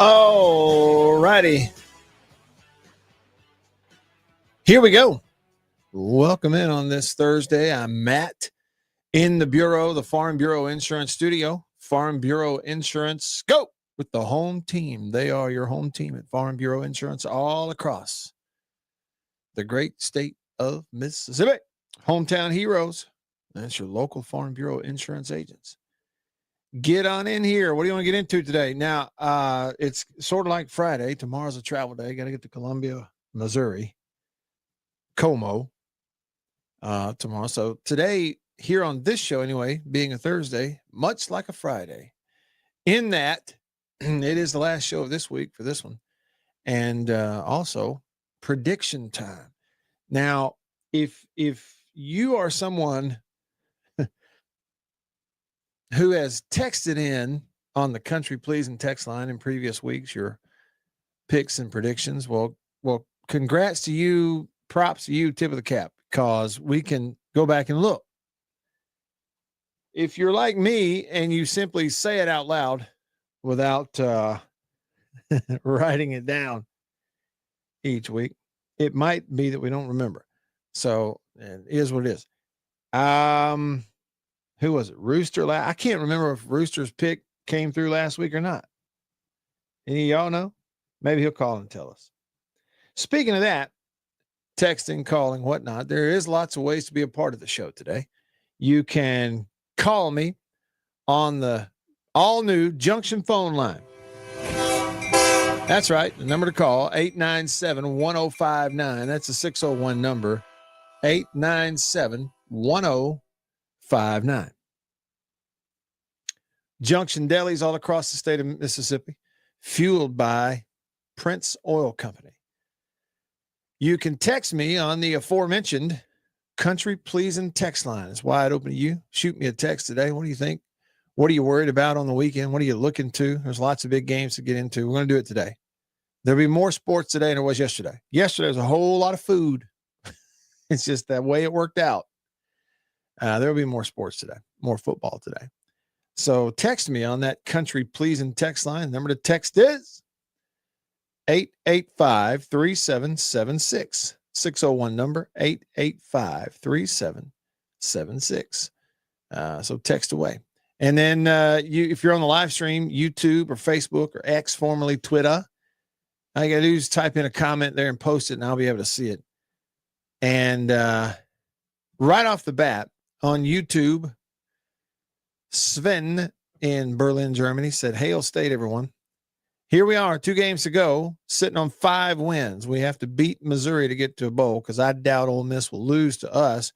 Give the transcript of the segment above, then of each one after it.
All righty. Here we go. Welcome in on this Thursday. I'm Matt in the Bureau, the Farm Bureau Insurance Studio. Farm Bureau Insurance, go with the home team. They are your home team at Farm Bureau Insurance all across the great state of Mississippi. Hometown heroes. That's your local Farm Bureau Insurance agents. Get on in here. What do you want to get into today? Now, it's sort of like Friday. Tomorrow's a travel day. Got to get to Columbia, Missouri, Como tomorrow. So today, here on this show anyway, being a Thursday, much like a Friday, in that it is the last show of this week for this one. And also prediction time. Now, if you are someone who has texted in on the Country Pleasing text line in previous weeks, your picks and predictions. Well, congrats to you. Props to you. Tip of the cap, because we can go back and look. If you're like me and you simply say it out loud without writing it down each week, it might be that we don't remember. So it is what it is. Who was it? Rooster. I can't remember if Rooster's pick came through last week or not. Any of y'all know? Maybe he'll call and tell us. Speaking of that, texting, calling, whatnot, there is lots of ways to be a part of the show today. You can call me on the all-new Junction phone line. That's right. The number to call, 897-1059. That's a 601 number, 897-1059. Junction delis all across the state of Mississippi, fueled by Prince Oil Company. You can text me on the aforementioned Country Pleasing text line. It's wide open to you. Shoot me a text today. What do you think? What are you worried about on the weekend? What are you looking to? There's lots of big games to get into. We're going to do it today. There'll be more sports today than there was yesterday. Yesterday was a whole lot of food. It's just that way it worked out. There'll be more sports today, more football today. So text me on that Country Pleasing text line. Number to text is 885-3776. 601 number, 885-3776. So text away. And then if you're on the live stream, YouTube or Facebook or X, formerly Twitter, all you got to do is type in a comment there and post it, and I'll be able to see it. And right off the bat on YouTube, Sven in Berlin, Germany said, "Hail State, everyone. Here we are, 2 games to go, sitting on 5 wins. We have to beat Missouri to get to a bowl, because I doubt Ole Miss will lose to us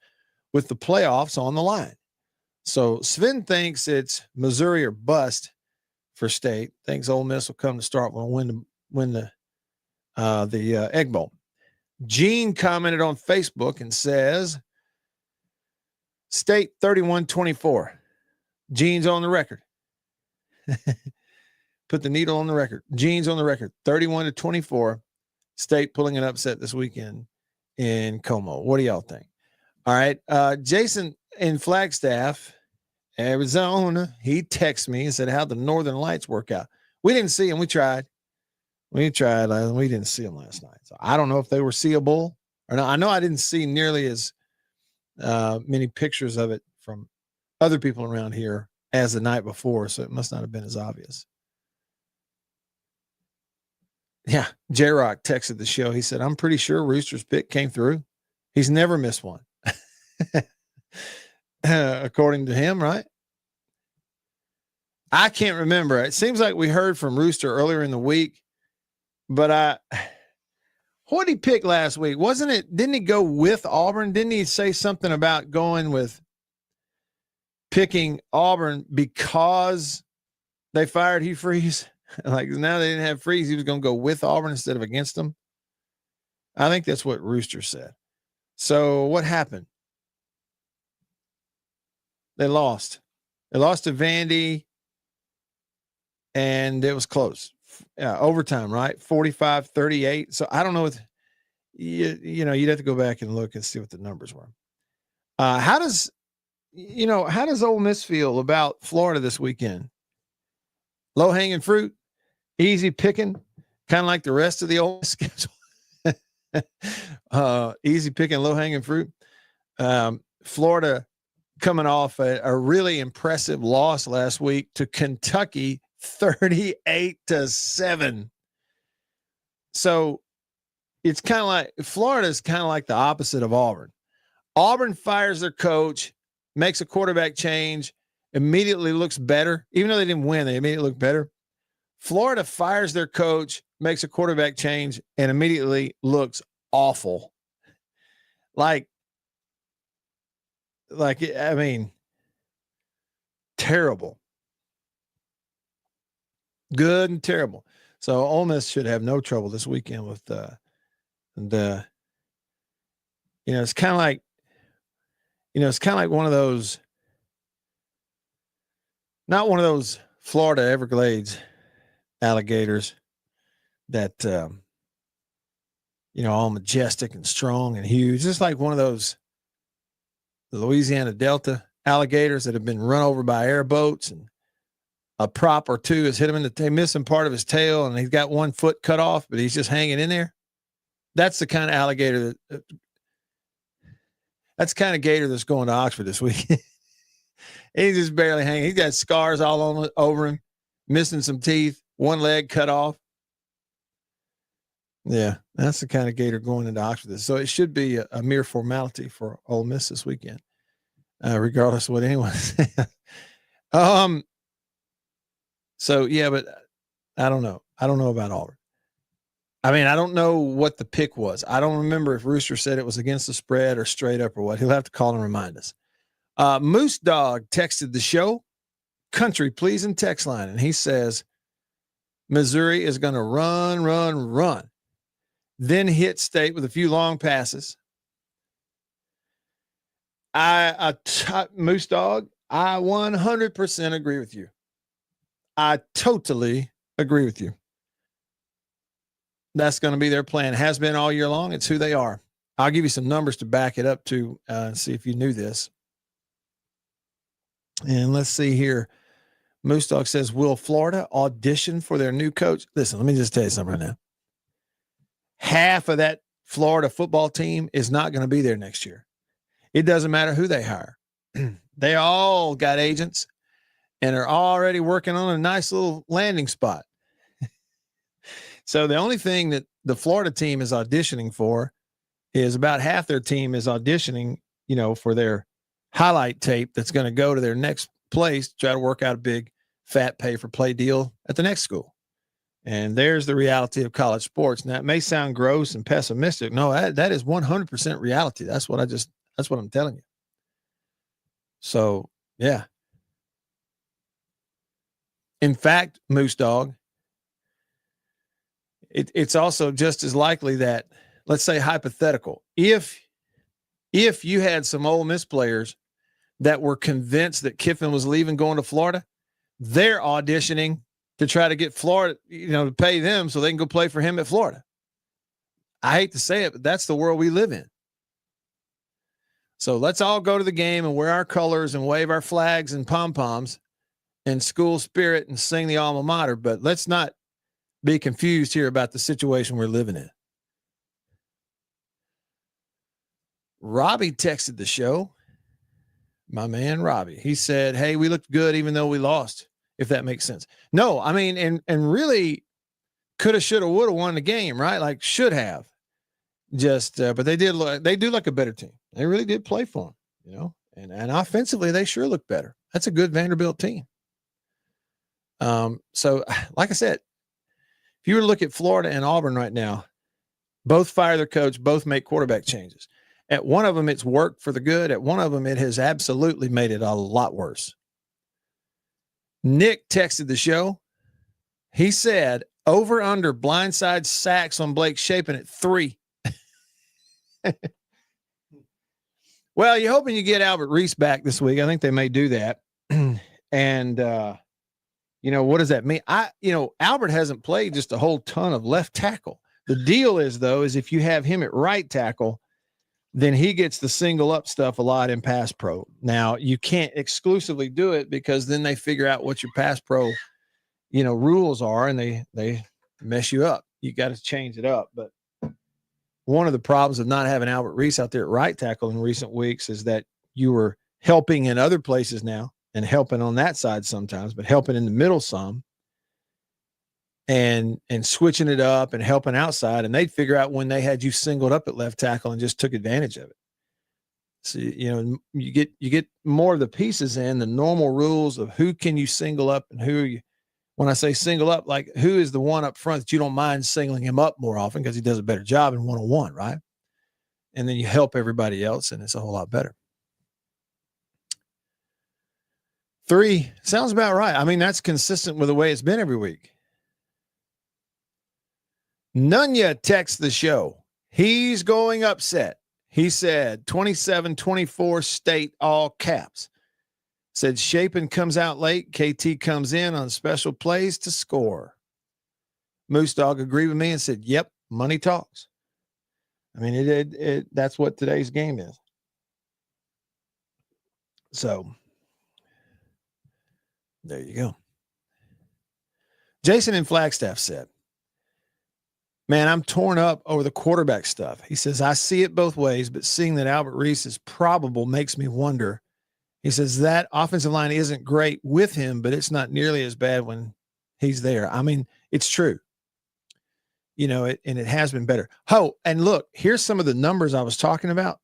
with the playoffs on the line." So Sven thinks it's Missouri or bust for State. Thinks Ole Miss will come to start and win the Egg Bowl. Gene commented on Facebook and says, State 31-24. Gene's on the record. Put the needle on the record. Gene's on the record. 31-24. State pulling an upset this weekend in Como. What do y'all think? All right. Jason in Flagstaff, Arizona, he texted me and said, how'd the Northern Lights work out? We didn't see them. We tried. We didn't see them last night. So I don't know if they were seeable or not. I know I didn't see nearly as many pictures of it from other people around here as the night before, so it must not have been as obvious. Yeah, J-Rock texted the show. He said, I'm pretty sure Rooster's pick came through. He's never missed one. According to him, right? I can't remember. It seems like we heard from Rooster earlier in the week, but what did he pick last week? Didn't he go with Auburn? Didn't he say something about going with picking Auburn because they fired Hugh Freeze? Like, now they didn't have Freeze. He was going to go with Auburn instead of against them. I think that's what Rooster said. So what happened? They lost. They lost to Vandy, and it was close. Overtime, right? 45-38. So I don't know what, you'd have to go back and look and see what the numbers were. How does Ole Miss feel about Florida this weekend? Low-hanging fruit? Easy picking, kind of like the rest of the Ole Miss schedule. Easy picking, low-hanging fruit. Florida coming off a really impressive loss last week to Kentucky, 38-7. So it's kind of like Florida's kind of like the opposite of Auburn. Auburn fires their coach, makes a quarterback change, immediately looks better. Even though they didn't win, they immediately look better. Florida fires their coach, makes a quarterback change, and immediately looks awful. I mean, terrible. Good and terrible. So Ole Miss should have no trouble this weekend with it's kind of like, one of those, not one of those Florida Everglades alligators that, all majestic and strong and huge. Just like one of those Louisiana Delta alligators that have been run over by airboats, and a prop or two has hit him missing part of his tail, and he's got 1 foot cut off, but he's just hanging in there. That's the kind of alligator that's the kind of gator that's going to Oxford this week. He's just barely hanging. He's got scars all over him, missing some teeth, 1 leg cut off. Yeah, that's the kind of gator going into Oxford. So it should be a mere formality for Ole Miss this weekend, regardless of what anyone says. So, yeah, but I don't know. I don't know about Auburn. I mean, I don't know what the pick was. I don't remember if Rooster said it was against the spread or straight up or what. He'll have to call and remind us. Moose Dog texted the show, country pleasing text line, and he says, Missouri is going to run, then hit State with a few long passes. Moose Dog, I 100% agree with you. I totally agree with you. That's going to be their plan. It has been all year long. It's who they are. I'll give you some numbers to back it up to see if you knew this. And let's see here. Moose Dog says, will Florida audition for their new coach? Listen, let me just tell you something right now. Half of that Florida football team is not going to be there next year. It doesn't matter who they hire. They all got agents and are already working on a nice little landing spot. So the only thing that the Florida team is auditioning for is about half their team is auditioning, for their highlight tape that's going to go to their next place to try to work out a big fat pay for play deal at the next school. And there's the reality of college sports. Now, it may sound gross and pessimistic. No, that is 100% reality. That's what I'm telling you. So, yeah. In fact, Moose Dog, it's also just as likely that, let's say hypothetical, if you had some Ole Miss players that were convinced that Kiffin was leaving, going to Florida, they're auditioning to try to get Florida, to pay them so they can go play for him at Florida. I hate to say it, but that's the world we live in. So let's all go to the game and wear our colors and wave our flags and pom-poms and school spirit and sing the alma mater, but let's not be confused here about the situation we're living in. Robbie texted the show. My man, Robbie, he said, hey, we looked good even though we lost, if that makes sense. No, I mean, and really coulda, shoulda, woulda won the game, right? Like should have just, but they do look a better team. They really did play for them, and offensively, they sure look better. That's a good Vanderbilt team. So like I said, if you were to look at Florida and Auburn right now, both fire their coach, both make quarterback changes. At one of them, it's worked for the good. At one of them, it has absolutely made it a lot worse. Nick texted the show. He said, over under blindside sacks on Blake Shapen at 3. Well, you're hoping you get Albert Reese back this week. I think they may do that. And, what does that mean? Albert hasn't played just a whole ton of left tackle. The deal is, though, is if you have him at right tackle, then he gets the single up stuff a lot in pass pro. Now, you can't exclusively do it because then they figure out what your pass pro rules are, and they mess you up. You got to change it up. But one of the problems of not having Albert Reese out there at right tackle in recent weeks is that you were helping in other places now and helping on that side sometimes, but helping in the middle some and switching it up and helping outside. And they'd figure out when they had you singled up at left tackle and just took advantage of it. So, you get more of the pieces in the normal rules of who can you single up and when I say single up, like who is the one up front that you don't mind singling him up more often because he does a better job in one-on-one, right? And then you help everybody else, and it's a whole lot better. 3 sounds about right. I mean, that's consistent with the way it's been every week. Nunya texts the show. He's going upset. He said 27-24 State, all caps. Said Shapen comes out late. KT comes in on special plays to score. Moose Dog agreed with me and said, yep, money talks. I mean, that's what today's game is. So there you go. Jason in Flagstaff said, man, I'm torn up over the quarterback stuff. He says, I see it both ways, but seeing that Albert Reese is probable makes me wonder. He says that offensive line isn't great with him, but it's not nearly as bad when he's there. I mean, it's true. And it has been better. Oh, and look, here's some of the numbers I was talking about.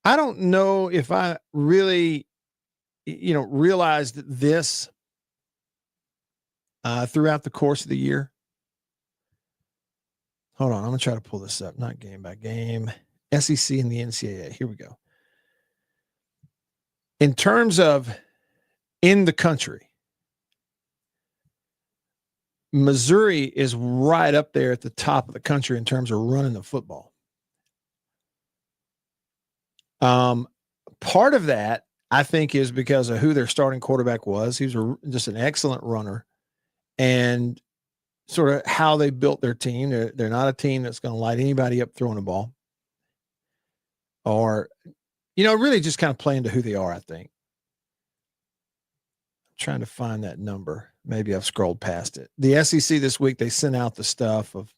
I don't know if I really, realized this throughout the course of the year. Hold on. I'm going to try to pull this up. Not game by game. SEC and the NCAA. Here we go. In terms of in the country, Missouri is right up there at the top of the country in terms of running the football. Part of that, I think, is because of who their starting quarterback was. He was just an excellent runner, and sort of how they built their team. They're not a team that's going to light anybody up throwing the ball, or, really just kind of playing to who they are, I think. I'm trying to find that number. Maybe I've scrolled past it. The SEC this week, they sent out the stuff of,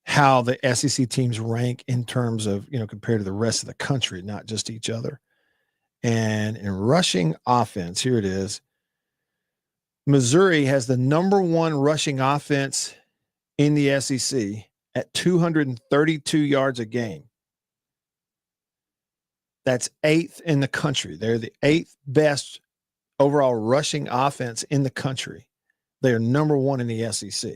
how the SEC teams rank in terms of, compared to the rest of the country, not just each other. And in rushing offense, here it is. Missouri has the number 1 rushing offense in the SEC at 232 yards a game. That's 8th in the country. They're the 8th best overall rushing offense in the country. They are number 1 in the SEC.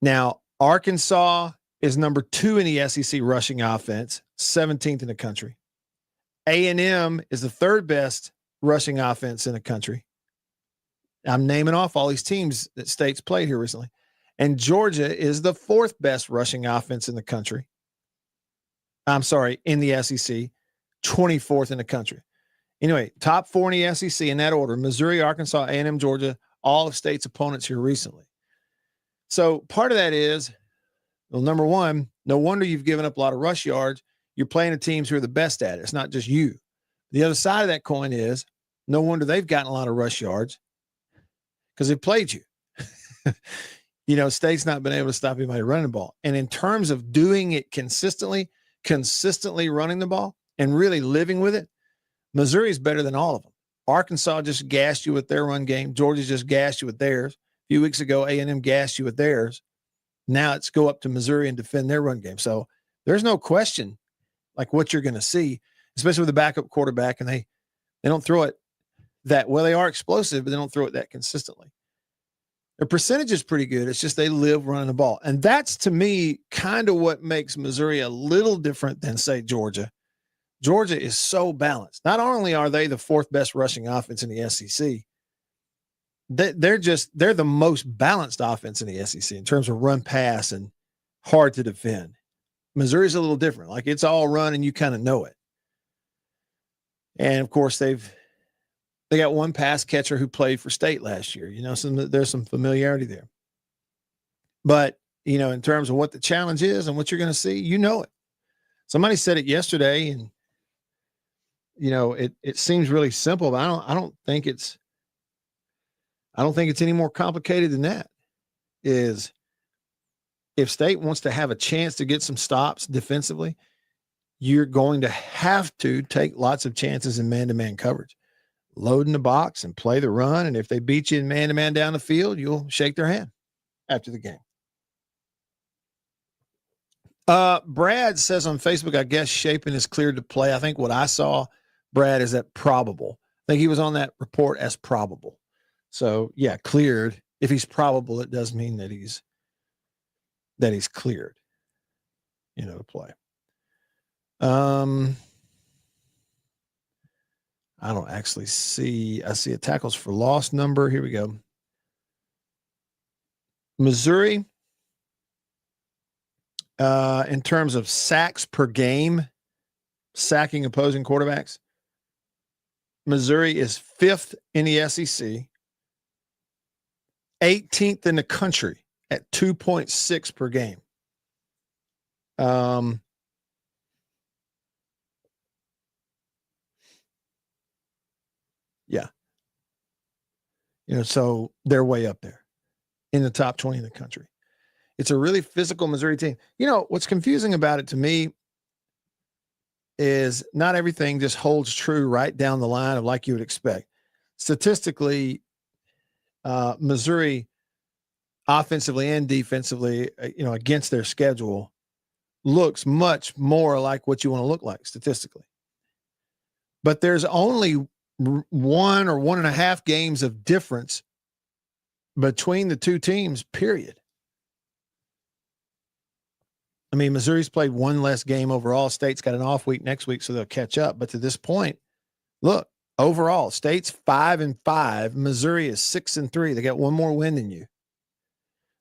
Now, Arkansas is number 2 in the SEC rushing offense, 17th in the country. A&M is the 3rd best rushing offense in the country. I'm naming off all these teams that State's played here recently. And Georgia is the 4th best rushing offense in the country. I'm sorry, in the SEC, 24th in the country. Anyway, top 4 in the SEC in that order: Missouri, Arkansas, A&M, Georgia, all of State's opponents here recently. So part of that is, well, number 1, no wonder you've given up a lot of rush yards. You're playing the teams who are the best at it. It's not just you. The other side of that coin is, no wonder they've gotten a lot of rush yards because they've played you. State's not been able to stop anybody running the ball. And in terms of doing it consistently running the ball and really living with it, Missouri's better than all of them. Arkansas just gassed you with their run game. Georgia just gassed you with theirs. A few weeks ago, A&M gassed you with theirs. Now it's go up to Missouri and defend their run game. So there's no question like what you're going to see, especially with the backup quarterback, and they don't throw it that well. They are explosive, but they don't throw it that consistently. Their percentage is pretty good. It's just they live running the ball. And that's, to me, kind of what makes Missouri a little different than, say, Georgia. Georgia is so balanced. Not only are they the 4th best rushing offense in the SEC, they're the most balanced offense in the SEC in terms of run pass and hard to defend. Missouri's a little different. Like, it's all run and you kind of know it. And of course they got one pass catcher who played for State last year, there's some familiarity there, but in terms of what the challenge is and what you're going to see, it. Somebody said it yesterday, and it seems really simple, but I don't think it's any more complicated than that. Is if State wants to have a chance to get some stops defensively, you're going to have to take lots of chances in man-to-man coverage. Load in the box and play the run, and if they beat you in man-to-man down the field, you'll shake their hand after the game. Brad says on Facebook, I guess Shapen is cleared to play. I think what I saw, Brad, is that probable. I think he was on that report as probable. So, yeah, cleared. If he's probable, it does mean that he's cleared, to play. I don't actually see. I see a tackles for loss number. Here we go. Missouri, in terms of sacks per game, sacking opposing quarterbacks, Missouri is 5th in the SEC, 18th in the country at 2.6 per game. Yeah. So they're way up there in the top 20 in the country. It's a really physical Missouri team. What's confusing about it to me is not everything just holds true right down the line of like you would expect. Statistically, Missouri offensively and defensively, against their schedule looks much more like what you want to look like statistically. But there's only 1 or 1.5 games of difference between the two teams, period. I mean, Missouri's played one less game overall. State's got an off week next week, so they'll catch up. But to this point, look, overall, State's 5-5. Missouri is 6-3. They got one more win than you.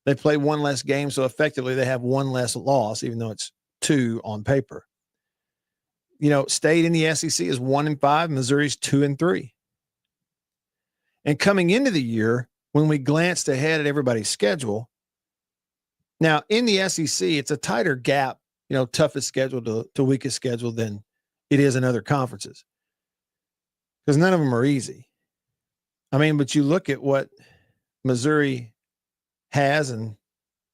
They play one less game, so effectively they have one less loss, even though it's 2 on paper. State in the SEC is 1-5. Missouri's 2-3. And coming into the year, when we glanced ahead at everybody's schedule, now in the SEC, it's a tighter gap, toughest schedule to weakest schedule than it is in other conferences, because none of them are easy. I mean, but you look at what Missouri has and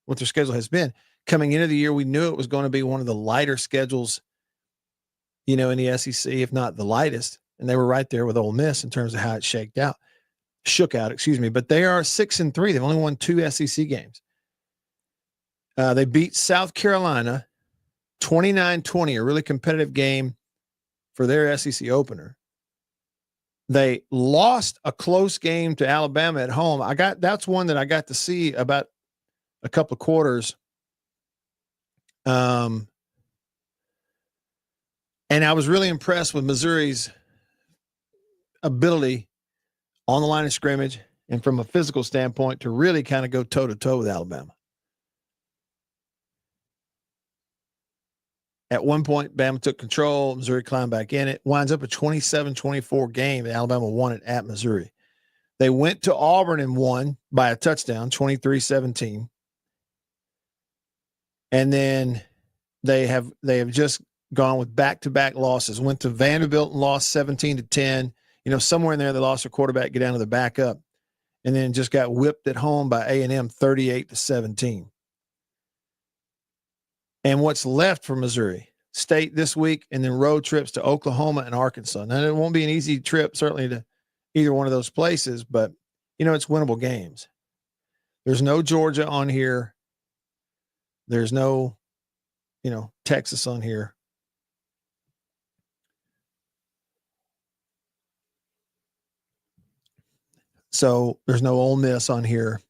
what their schedule has been. Coming into the year, we knew it was going to be one of the lighter schedules, in the SEC, if not the lightest. And they were right there with Ole Miss in terms of how it shook out, but they are 6-3. They've only won 2 SEC games. They beat South Carolina 29-20, a really competitive game for their SEC opener. They lost a close game to Alabama at home. That's one that I got to see about a couple of quarters. And I was really impressed with Missouri's ability on the line of scrimmage and from a physical standpoint to really kind of go toe-to-toe with Alabama. At one point, Bama took control. Missouri climbed back in it. Winds up a 27-24 game. Alabama won it at Missouri. They went to Auburn and won by a touchdown, 23-17. And then they have just gone with back-to-back losses. Went to Vanderbilt and lost 17-10. Somewhere in there they lost their quarterback, get down to the backup, and then just got whipped at home by A&M 38-17. And what's left for Missouri? State this week, and then road trips to Oklahoma and Arkansas. Now, it won't be an easy trip, certainly, to either one of those places, but, it's winnable games. There's no Georgia on here. There's no, Texas on here. So there's no Ole Miss on here.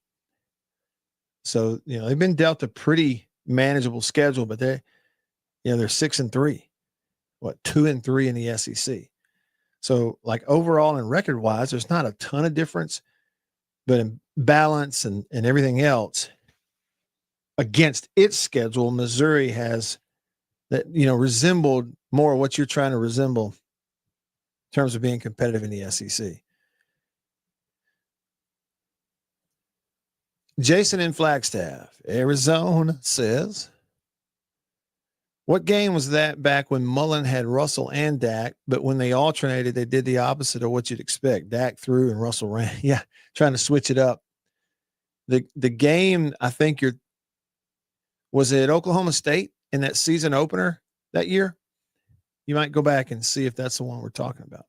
So, they've been dealt a pretty manageable schedule, but they're 6-3, 2-3 in the SEC. So like overall and record wise, there's not a ton of difference, but in balance and everything else against its schedule, Missouri has that, resembled more what you're trying to resemble in terms of being competitive in the SEC. Jason in Flagstaff, Arizona says, What game was that back when Mullen had Russell and Dak, but when they alternated, they did the opposite of what you'd expect. Dak threw and Russell ran. Yeah, trying to switch it up. The game, I think was it Oklahoma State in that season opener that year? You might go back and see if that's the one we're talking about.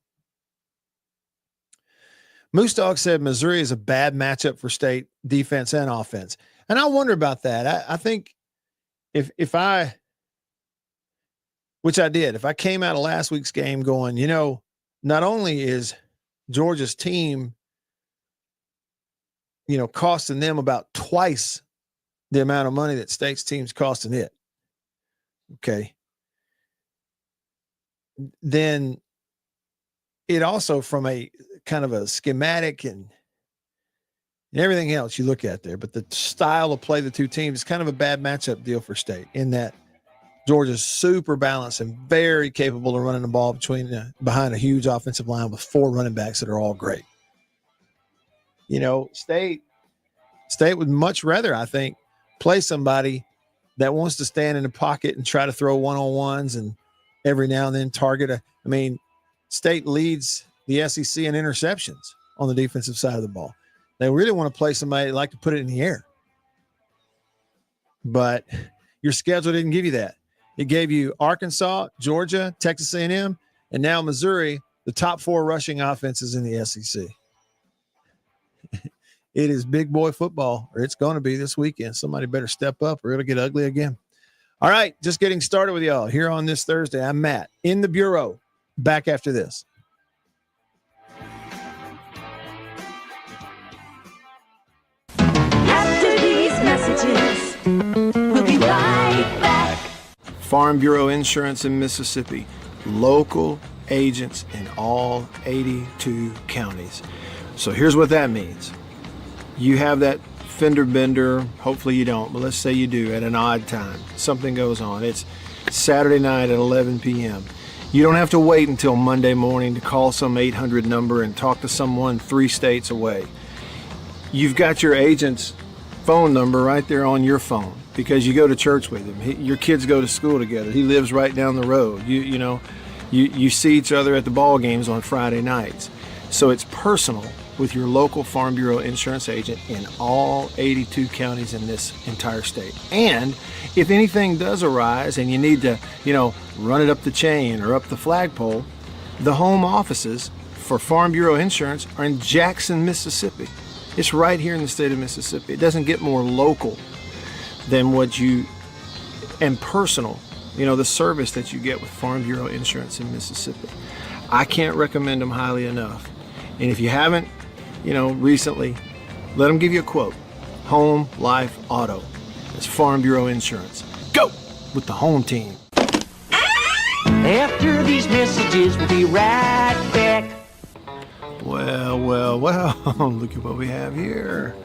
Moose Dog said Missouri is a bad matchup for State defense and offense. And I wonder about that. I think if I came out of last week's game going, not only is Georgia's team, costing them about twice the amount of money that State's team's costing it. Okay. Then it also, from a kind of a schematic and everything else you look at there, but the style of play the two teams is kind of a bad matchup deal for State, in that Georgia's super balanced and very capable of running the ball behind a huge offensive line with 4 running backs that are all great. State would much rather, I think, play somebody that wants to stand in the pocket and try to throw one-on-ones and every now and then target State leads the SEC in interceptions on the defensive side of the ball. They really want to play somebody that like to put it in the air. But your schedule didn't give you that. It gave you Arkansas, Georgia, Texas A&M, and now Missouri, the top 4 rushing offenses in the SEC. It is big boy football, or it's going to be this weekend. Somebody better step up or it'll get ugly again. All right, just getting started with y'all here on this Thursday. I'm Matt in the Bureau. Back after this. After these messages, we'll be right back. Farm Bureau Insurance in Mississippi. Local agents in all 82 counties. So here's what that means. You have that fender bender, hopefully you don't, but let's say you do at an odd time. Something goes on. It's Saturday night at 11 p.m. You don't have to wait until Monday morning to call some 800 number and talk to someone 3 states away. You've got your agent's phone number right there on your phone because you go to church with him. Your kids go to school together. He lives right down the road. You see each other at the ball games on Friday nights. So it's personal with your local Farm Bureau insurance agent in all 82 counties in this entire state. And if anything does arise and you need to, run it up the chain or up the flagpole, the home offices for Farm Bureau Insurance are in Jackson, Mississippi. It's right here in the state of Mississippi. It doesn't get more local than and personal, the service that you get with Farm Bureau Insurance in Mississippi. I can't recommend them highly enough. And if you haven't, recently, let them give you a quote. Home, life, auto. It's Farm Bureau Insurance. Go with the home team. After these messages, we'll be right back. Well, look at what we have here.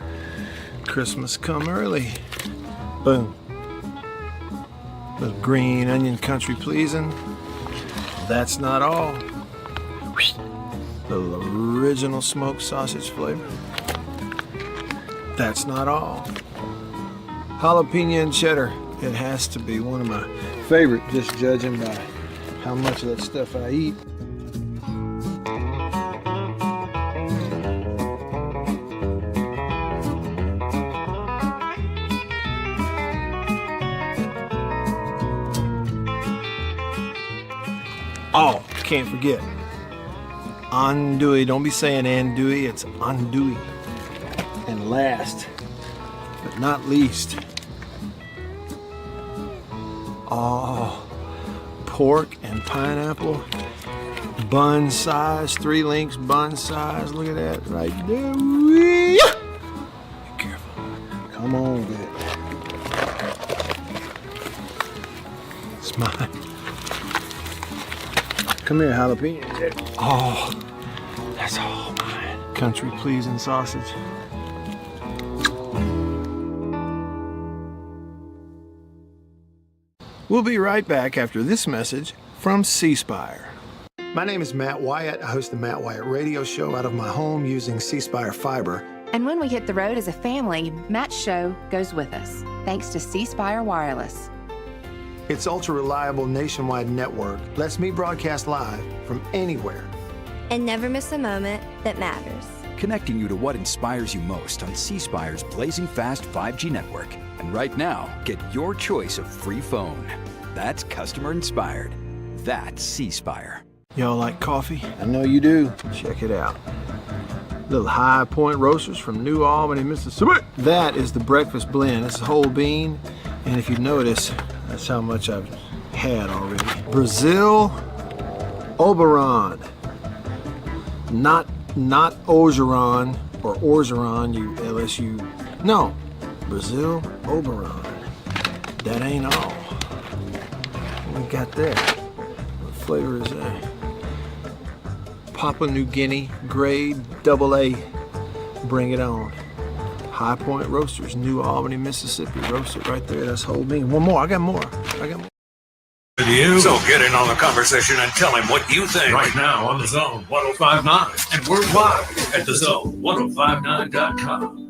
Christmas come early. Boom. Little green onion country pleasing. That's not all. Little original smoked sausage flavor. That's not all. Jalapeno and cheddar. It has to be one of my favorite, just judging by how much of that stuff I eat. Oh, can't forget. Andouille. Don't be saying andouille, it's andouille. And last, but not least, pork and pineapple, bun size, 3 links, bun size. Look at that right there. Be careful. Come on with it. It's mine. Come here, jalapeno. Oh, that's all mine. Country pleasing sausage. We'll be right back after this message from C Spire. My name is Matt Wyatt. I host the Matt Wyatt radio show out of my home using C Spire fiber. And when we hit the road as a family, Matt's show goes with us, thanks to C Spire Wireless. Its ultra-reliable nationwide network lets me broadcast live from anywhere. And never miss a moment that matters. Connecting you to what inspires you most on C Spire's blazing fast 5G network. And right now, get your choice of free phone. That's customer inspired. That's C Spire. Y'all like coffee? I know you do. Check it out. Little High Point Roasters from New Albany, Mississippi. That is the breakfast blend. It's a whole bean. And if you notice, that's how much I've had already. Brazil Oberon. Not Ogeron or Orgeron, unless you... No. Brazil Oberon. That ain't all. We got that. What flavor is that? Papua New Guinea grade AA. Bring it on. High Point Roasters, New Albany, Mississippi. Roast it right there. That's whole bean. One more. I got more. With you. So get in on the conversation and tell him what you think. Right now on the Zone 1059 and worldwide at thezone1059.com.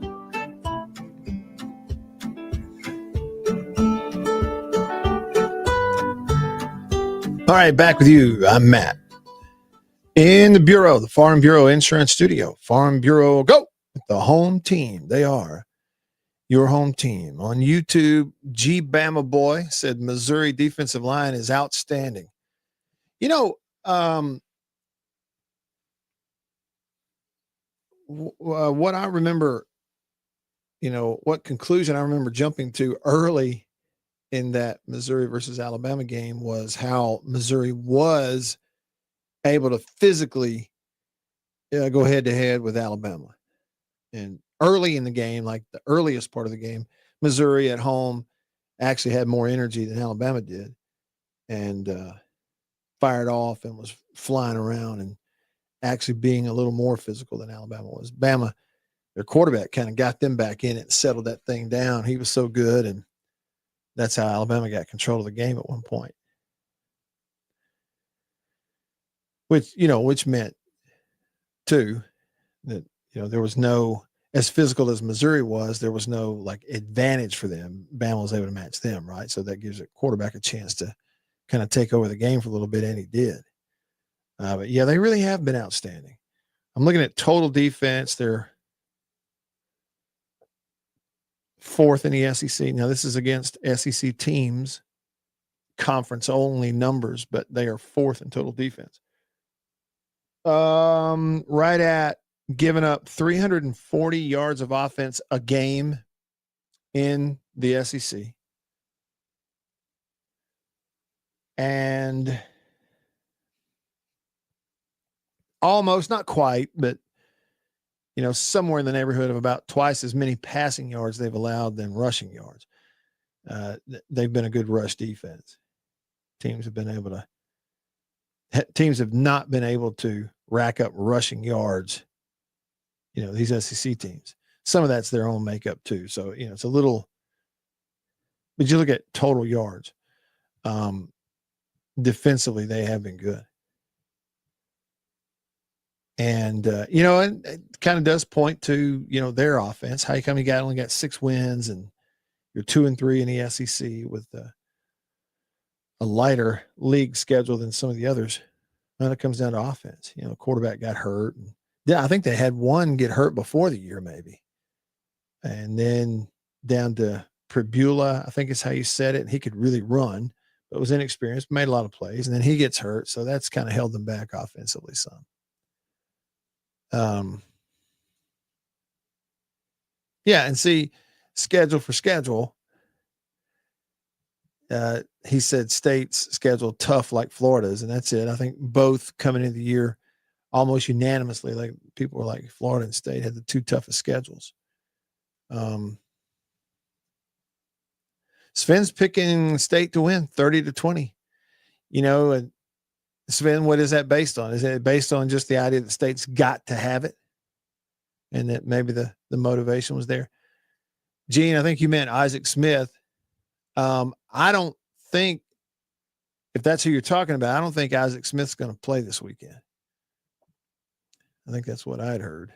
All right, back with you. I'm Matt. In the Bureau, the Farm Bureau Insurance Studio. Farm Bureau, go! The home team. They are your home team. On YouTube, G Bama Boy said Missouri defensive line is outstanding. You know, what I remember, what conclusion I remember jumping to early in that Missouri versus Alabama game was how Missouri was able to physically go head to head with Alabama. And early in the game, like the earliest part of the game, Missouri at home actually had more energy than Alabama did, and fired off and was flying around and actually being a little more physical than Alabama was. Bama, their quarterback, kind of got them back in it and settled that thing down. He was so good, and that's how Alabama got control of the game at one point. Which meant too that there was no, as physical as Missouri was, there was no like advantage for them. Bama was able to match them, right? So that gives a quarterback a chance to kind of take over the game for a little bit, and he did. But yeah, they really have been outstanding. I'm looking at total defense. They're fourth in the SEC. Now this is against SEC teams, conference only numbers, but they are fourth in total defense. Right at giving up 340 yards of offense a game in the SEC. And almost, not quite, but somewhere in the neighborhood of about twice as many passing yards they've allowed than rushing yards. They've been a good rush defense. Teams have not been able to rack up rushing yards. These SEC teams, some of that's their own makeup too. So, it's a little, but you look at total yards, defensively, they have been good. And, and it kind of does point to, their offense. How come you only got 6 wins and you're 2-3 in the SEC with a lighter league schedule than some of the others? Well, it comes down to offense. Quarterback got hurt. And I think they had one get hurt before the year, maybe. And then down to Pribula, I think is how you said it. And he could really run, but was inexperienced, made a lot of plays. And then he gets hurt. So that's kind of held them back offensively some. And see, schedule for schedule. He said State's schedule tough like Florida's, and that's it. I think both coming into the year almost unanimously, like people were like Florida and State had the two toughest schedules. Sven's picking State to win 30-20. And Sven, what is that based on? Is it based on just the idea that State's got to have it and that maybe the motivation was there? Gene, I think you meant Isaac Smith. I don't think, if that's who you're talking about, I don't think Isaac Smith's going to play this weekend. I think that's what I'd heard.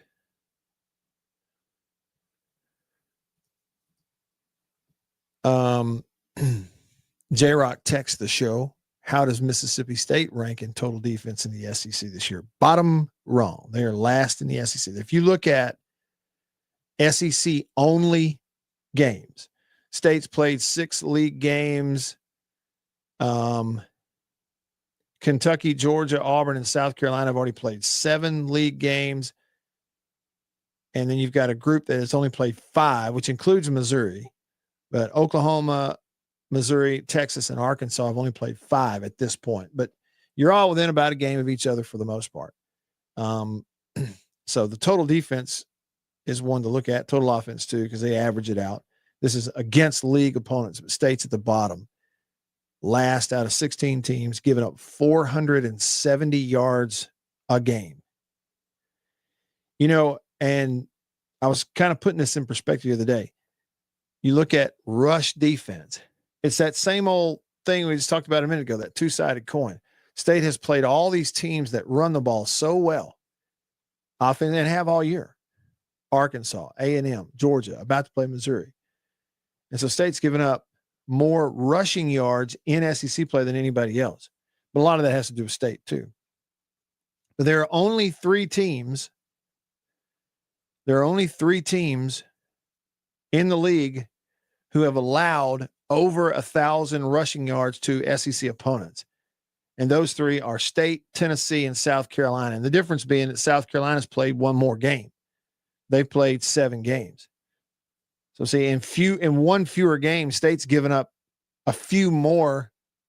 J-Rock texts the show. How does Mississippi State rank in total defense in the SEC this year? Bottom wrong. They are last in the SEC. If you look at SEC only games, State's played 6 league games. Kentucky, Georgia, Auburn, and South Carolina have already played 7 league games. And then you've got a group that has only played 5, which includes Missouri. But Oklahoma, Missouri, Texas, and Arkansas have only played 5 at this point. But you're all within about a game of each other for the most part. So the total defense is one to look at. Total offense, too, because they average it out. This is against league opponents, but State's at the bottom. Last out of 16 teams, giving up 470 yards a game. You know, and I was kind of putting this in perspective the other day. You look at rush defense. It's that same old thing we just talked about a minute ago, that two-sided coin. State has played all these teams that run the ball so well, often and have all year. Arkansas, A&M, Georgia, about to play Missouri. And so State's given up more rushing yards in SEC play than anybody else. But a lot of that has to do with State too. But there are only 3 teams. There are only 3 teams in the league who have allowed over 1,000 rushing yards to SEC opponents. And those 3 are State, Tennessee, and South Carolina. And the difference being that South Carolina's played 1 more game. They've played 7 games. So see, in 1 fewer game, State's given up a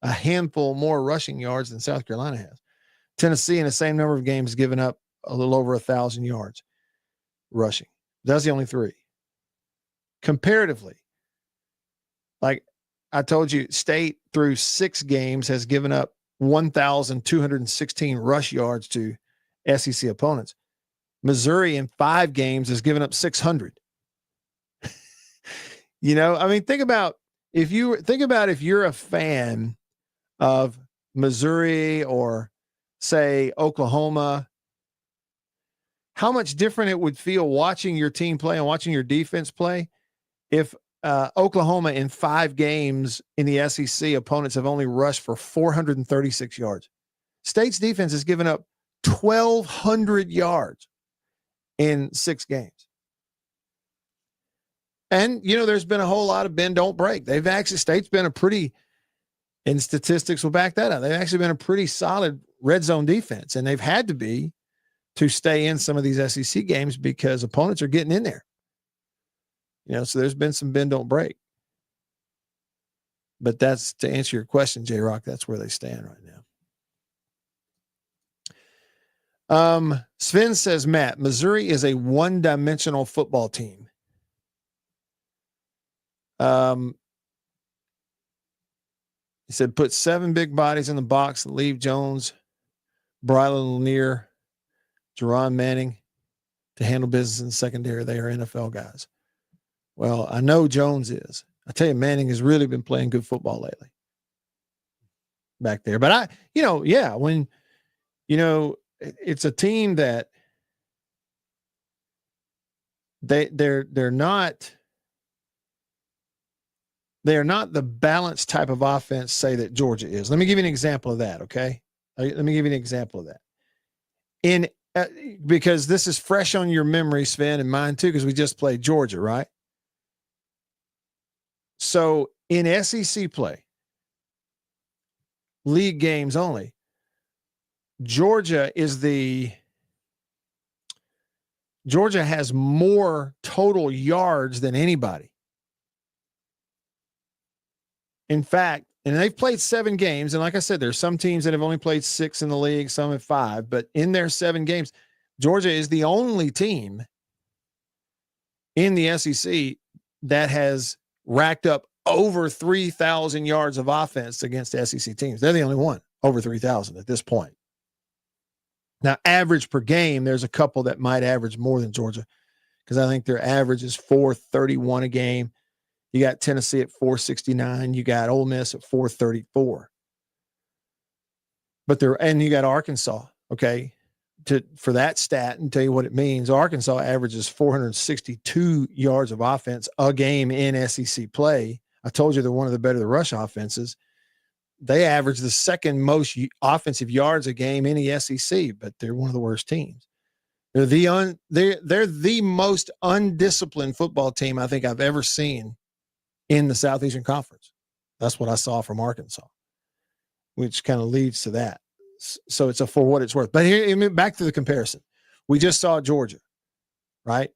handful more rushing yards than South Carolina has. Tennessee in the same number of games has given up a little over 1,000 yards rushing. That's the only 3. Comparatively, like I told you, State through 6 games has given up 1,216 rush yards to SEC opponents. Missouri in 5 games has given up 600. You know, I mean, think about if you're a fan of Missouri or say Oklahoma, how much different it would feel watching your team play and watching your defense play if Oklahoma in 5 games in the SEC opponents have only rushed for 436 yards. State's defense has given up 1,200 yards in 6 games. And, you know, there's been a whole lot of bend, don't break. State's been and statistics will back that up. They've actually been a pretty solid red zone defense, and they've had to be to stay in some of these SEC games because opponents are getting in there. You know, so there's been some bend, don't break. But that's, to answer your question, J-Rock, that's where they stand right now. Sven says, Matt, Missouri is a one-dimensional football team. He said, put 7 big bodies in the box and leave Jones, Brylan Lanier, Jerron Manning to handle business in the secondary. They are NFL guys. Well, I know Jones is. I tell you, Manning has really been playing good football lately back there. But when, it's a team that they're not the balanced type of offense, say, that Georgia is. Let me give you an example of that, okay? Let me give you an example of that. Because this is fresh on your memory, Sven, and mine too, because we just played Georgia, right? So in SEC play, league games only, Georgia has more total yards than anybody. In fact, and they've played 7 games. And like I said, there's some teams that have only played 6 in the league, some have 5, but in their 7 games, Georgia is the only team in the SEC that has racked up over 3,000 yards of offense against SEC teams. They're the only one over 3,000 at this point. Now, average per game, there's a couple that might average more than Georgia because I think their average is 431 a game. You got Tennessee at 469. You got Ole Miss at 434. And you got Arkansas, okay, for that stat and tell you what it means. Arkansas averages 462 yards of offense a game in SEC play. I told you they're one of the better rush offenses. they average the second most offensive yards a game in the SEC, but they're one of the worst teams. They're the most undisciplined football team I think I've ever seen in the Southeastern Conference. That's what I saw from Arkansas, which kind of leads to that. So it's a for what it's worth. But here, back to the comparison. We just saw Georgia, right?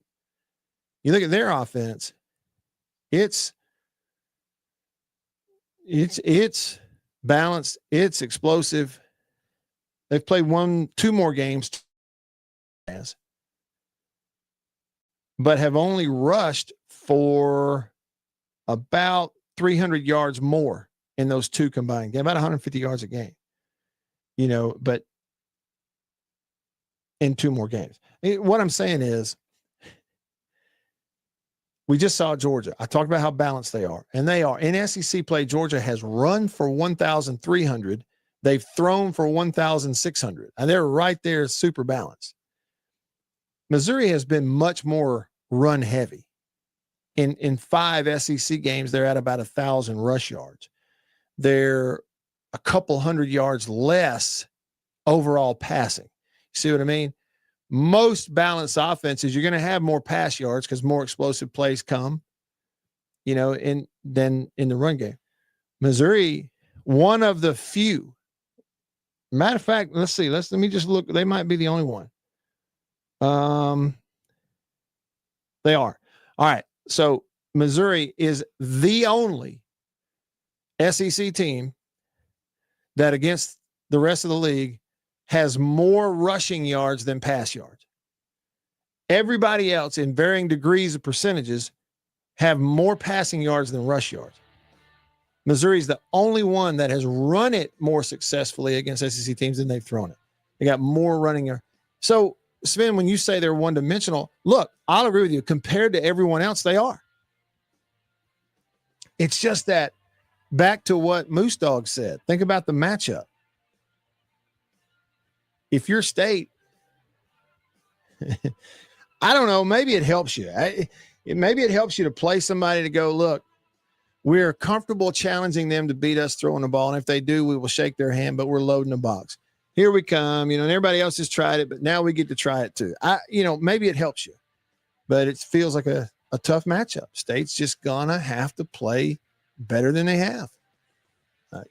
You look at their offense, it's balanced, it's explosive. They've played 2 more games, but have only rushed for about 300 yards more in those 2 combined games, about 150 yards a game, but in 2 more games. What I'm saying is, we just saw Georgia. I talked about how balanced they are, and they are. In SEC play, Georgia has run for 1,300. They've thrown for 1,600, and they're right there, super balanced. Missouri has been much more run heavy. In 5 SEC games, they're at about 1,000 rush yards. They're a couple hundred yards less overall passing. See what I mean? Most balanced offenses, you're going to have more pass yards because more explosive plays come, than in the run game. Missouri, one of the few. Matter of fact, let's see. Let me just look. They might be the only one. They are. All right. So Missouri is the only SEC team that against the rest of the league has more rushing yards than pass yards. Everybody else in varying degrees of percentages have more passing yards than rush yards. Missouri's the only one that has run it more successfully against SEC teams than they've thrown it. They got more running. So, Sven, when you say they're one-dimensional, look, I'll agree with you. Compared to everyone else, they are. It's just that, back to what Moose Dog said, think about the matchup. If your state, I don't know, maybe it helps you. Maybe it helps you to play somebody to go, look, we're comfortable challenging them to beat us throwing the ball. And if they do, we will shake their hand, but we're loading the box. Here we come, and everybody else has tried it, but now we get to try it too. Maybe it helps you, but it feels like a tough matchup. State's just gonna have to play better than they have.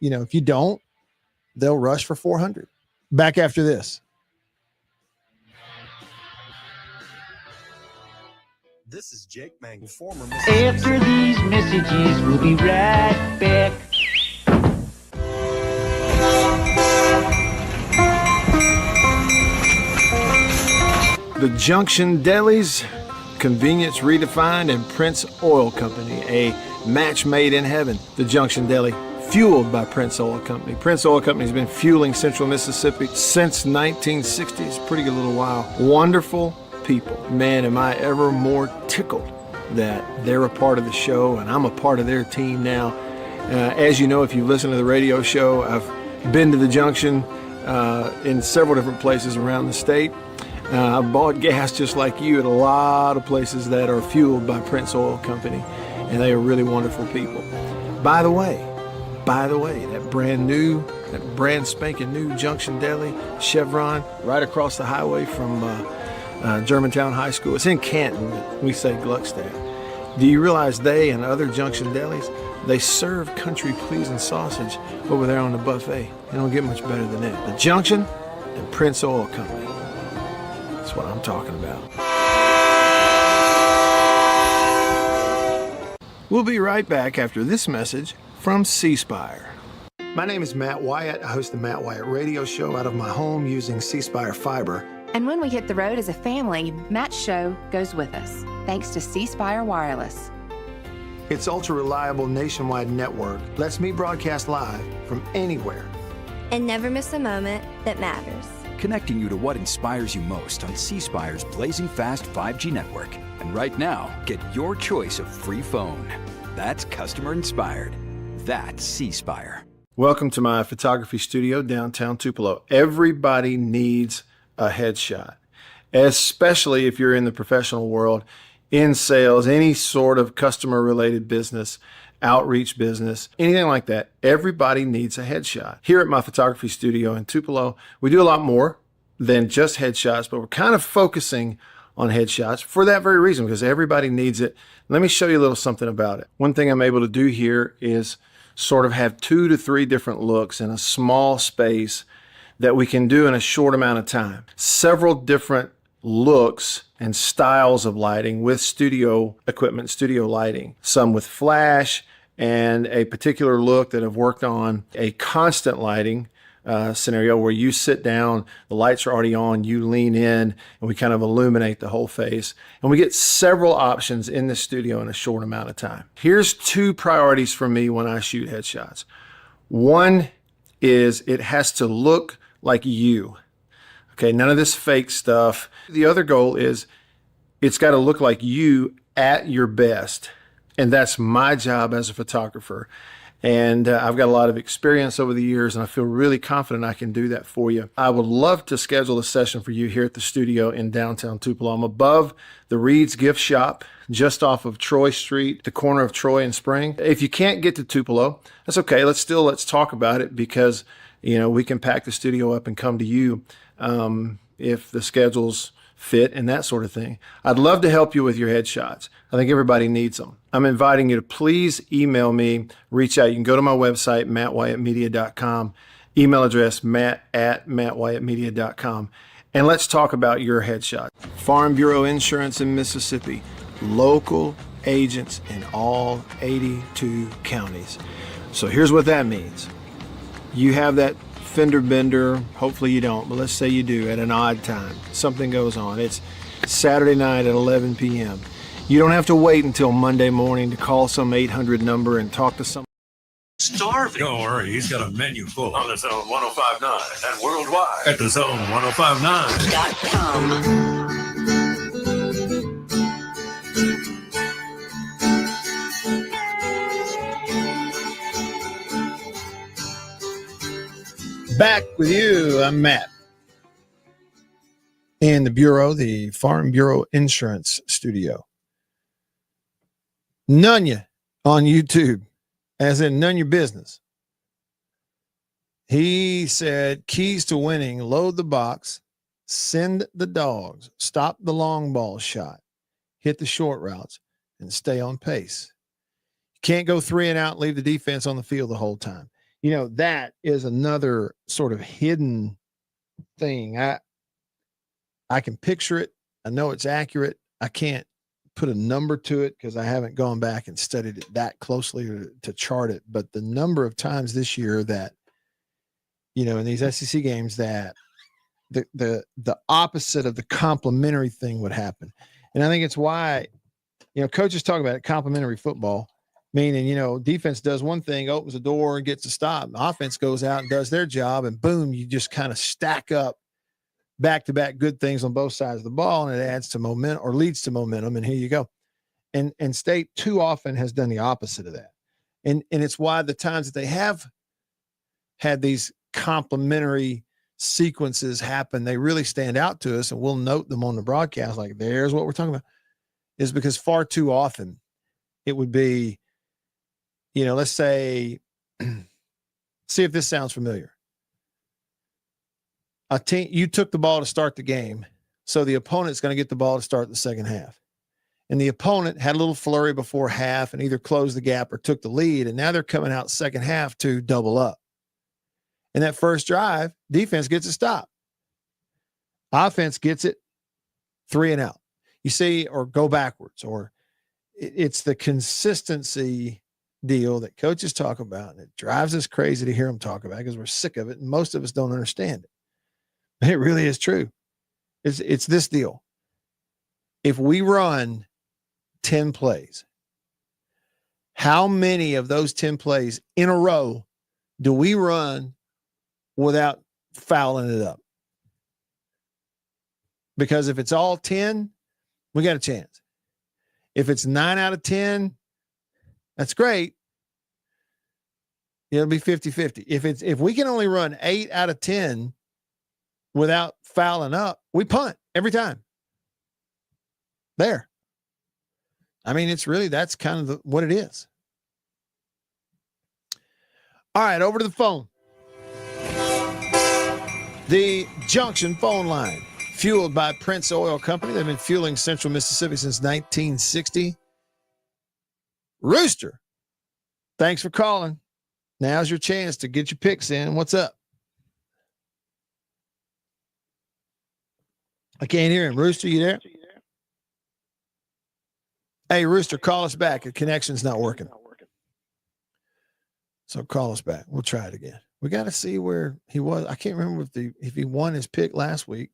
If you don't, they'll rush for 400. Back after this. This is Jake Mangle, former After these messages, we'll be right back. The Junction Deli's, convenience redefined, and Prince Oil Company, a match made in heaven. The Junction Deli, fueled by Prince Oil Company. Prince Oil Company has been fueling Central Mississippi since 1960s. Pretty good little while. Wonderful people. Man, am I ever more tickled that they're a part of the show and I'm a part of their team now. As you know, if you listen to the radio show, I've been to the Junction in several different places around the state. I've bought gas just like you at a lot of places that are fueled by Prince Oil Company, and they are really wonderful people. By the way, that brand spanking new Junction Deli, Chevron, right across the highway from Germantown High School. It's in Canton. We say Gluckstadt. Do you realize they and other Junction Delis, they serve country-pleasing sausage over there on the buffet? They don't get much better than that. The Junction and Prince Oil Company. That's what I'm talking about. We'll be right back after this message from C Spire. My name is Matt Wyatt. I host the Matt Wyatt radio show out of my home using C Spire fiber. And when we hit the road as a family, Matt's show goes with us, thanks to C Spire Wireless. Its ultra-reliable nationwide network lets me broadcast live from anywhere. And never miss a moment that matters. Connecting you to what inspires you most on C Spire's blazing fast 5G network. And right now, get your choice of free phone. That's customer inspired. That's C Spire. Welcome to my photography studio downtown Tupelo. Everybody needs a headshot, especially if you're in the professional world, in sales, any sort of customer related business. outreach business, anything like that. Everybody needs a headshot. Here at my photography studio in Tupelo, we do a lot more than just headshots, but we're kind of focusing on headshots for that very reason, because everybody needs it. Let me show you a little something about it. One thing I'm able to do here is sort of have 2 to 3 different looks in a small space that we can do in a short amount of time. Several different looks and styles of lighting with studio equipment, studio lighting. Some with flash, and a particular look that I've worked on, a constant lighting scenario where you sit down, the lights are already on, you lean in, and we kind of illuminate the whole face. And we get several options in the studio in a short amount of time. Here's 2 priorities for me when I shoot headshots. One is it has to look like you. Okay, none of this fake stuff. The other goal is it's got to look like you at your best. And that's my job as a photographer. And I've got a lot of experience over the years, and I feel really confident I can do that for you. I would love to schedule a session for you here at the studio in downtown Tupelo. I'm above the Reed's Gift Shop, just off of Troy Street, the corner of Troy and Spring. If you can't get to Tupelo, that's okay. Let's talk about it, because we can pack the studio up and come to you if the schedules fit and that sort of thing. I'd love to help you with your headshots. I think everybody needs them. I'm inviting you to please email me, reach out. You can go to my website, mattwhyattmedia.com, email address matt@mattwhyattmedia.com, and let's talk about your headshot. Farm Bureau Insurance in Mississippi, local agents in all 82 counties. So here's what that means. You have that fender bender, hopefully you don't, but let's say you do, at an odd time. Something goes on. It's Saturday night at 11 p.m. You don't have to wait until Monday morning to call some 800 number and talk to some. Starving. Don't worry, he's got a menu full On the Zone 1059 and worldwide at the Zone1059.com. Back with you. I'm Matt in the Bureau, the Farm Bureau Insurance Studio. None you on YouTube, as in none your business. He said, keys to winning: load the box, send the dogs, stop the long ball shot, hit the short routes, and stay on pace. You can't go 3 and out, leave the defense on the field the whole time. That is another sort of hidden thing. I can picture it. I know it's accurate. I can't put a number to it because I haven't gone back and studied it that closely to chart it. But the number of times this year that, in these SEC games, that the opposite of the complimentary thing would happen. And I think it's why, coaches talk about it, complimentary football. Meaning, defense does one thing, opens the door and gets a stop. The offense goes out and does their job, and boom, you just kind of stack up back-to-back good things on both sides of the ball, and it adds to momentum or leads to momentum, and here you go. And State too often has done the opposite of that. And it's why the times that they have had these complementary sequences happen, they really stand out to us, and we'll note them on the broadcast, like there's what we're talking about, is because far too often it would be, let's say, see if this sounds familiar. A team, you took the ball to start the game, so the opponent's going to get the ball to start the second half. And the opponent had a little flurry before half and either closed the gap or took the lead, and now they're coming out second half to double up. And that first drive, defense gets a stop. Offense gets it 3 and out. You see, or go backwards, or it's the consistency deal that coaches talk about, and it drives us crazy to hear them talk about because we're sick of it, and most of us don't understand it. But it really is true. It's this deal. If we run 10 plays, how many of those 10 plays in a row do we run without fouling it up? Because if it's all 10, we got a chance. If it's 9 out of 10, that's great. It'll be 50-50. If we can only run 8 out of 10 without fouling up, we punt every time. There. I mean, it's really, that's kind of what it is. All right, over to the phone. The Junction phone line, fueled by Prince Oil Company. They've been fueling Central Mississippi since 1960. Rooster, thanks for calling. Now's your chance to get your picks in. What's up? I can't hear him. Rooster, you there? Hey, Rooster, call us back. The connection's not working. So call us back. We'll try it again. We got to see where he was. I can't remember if he won his pick last week.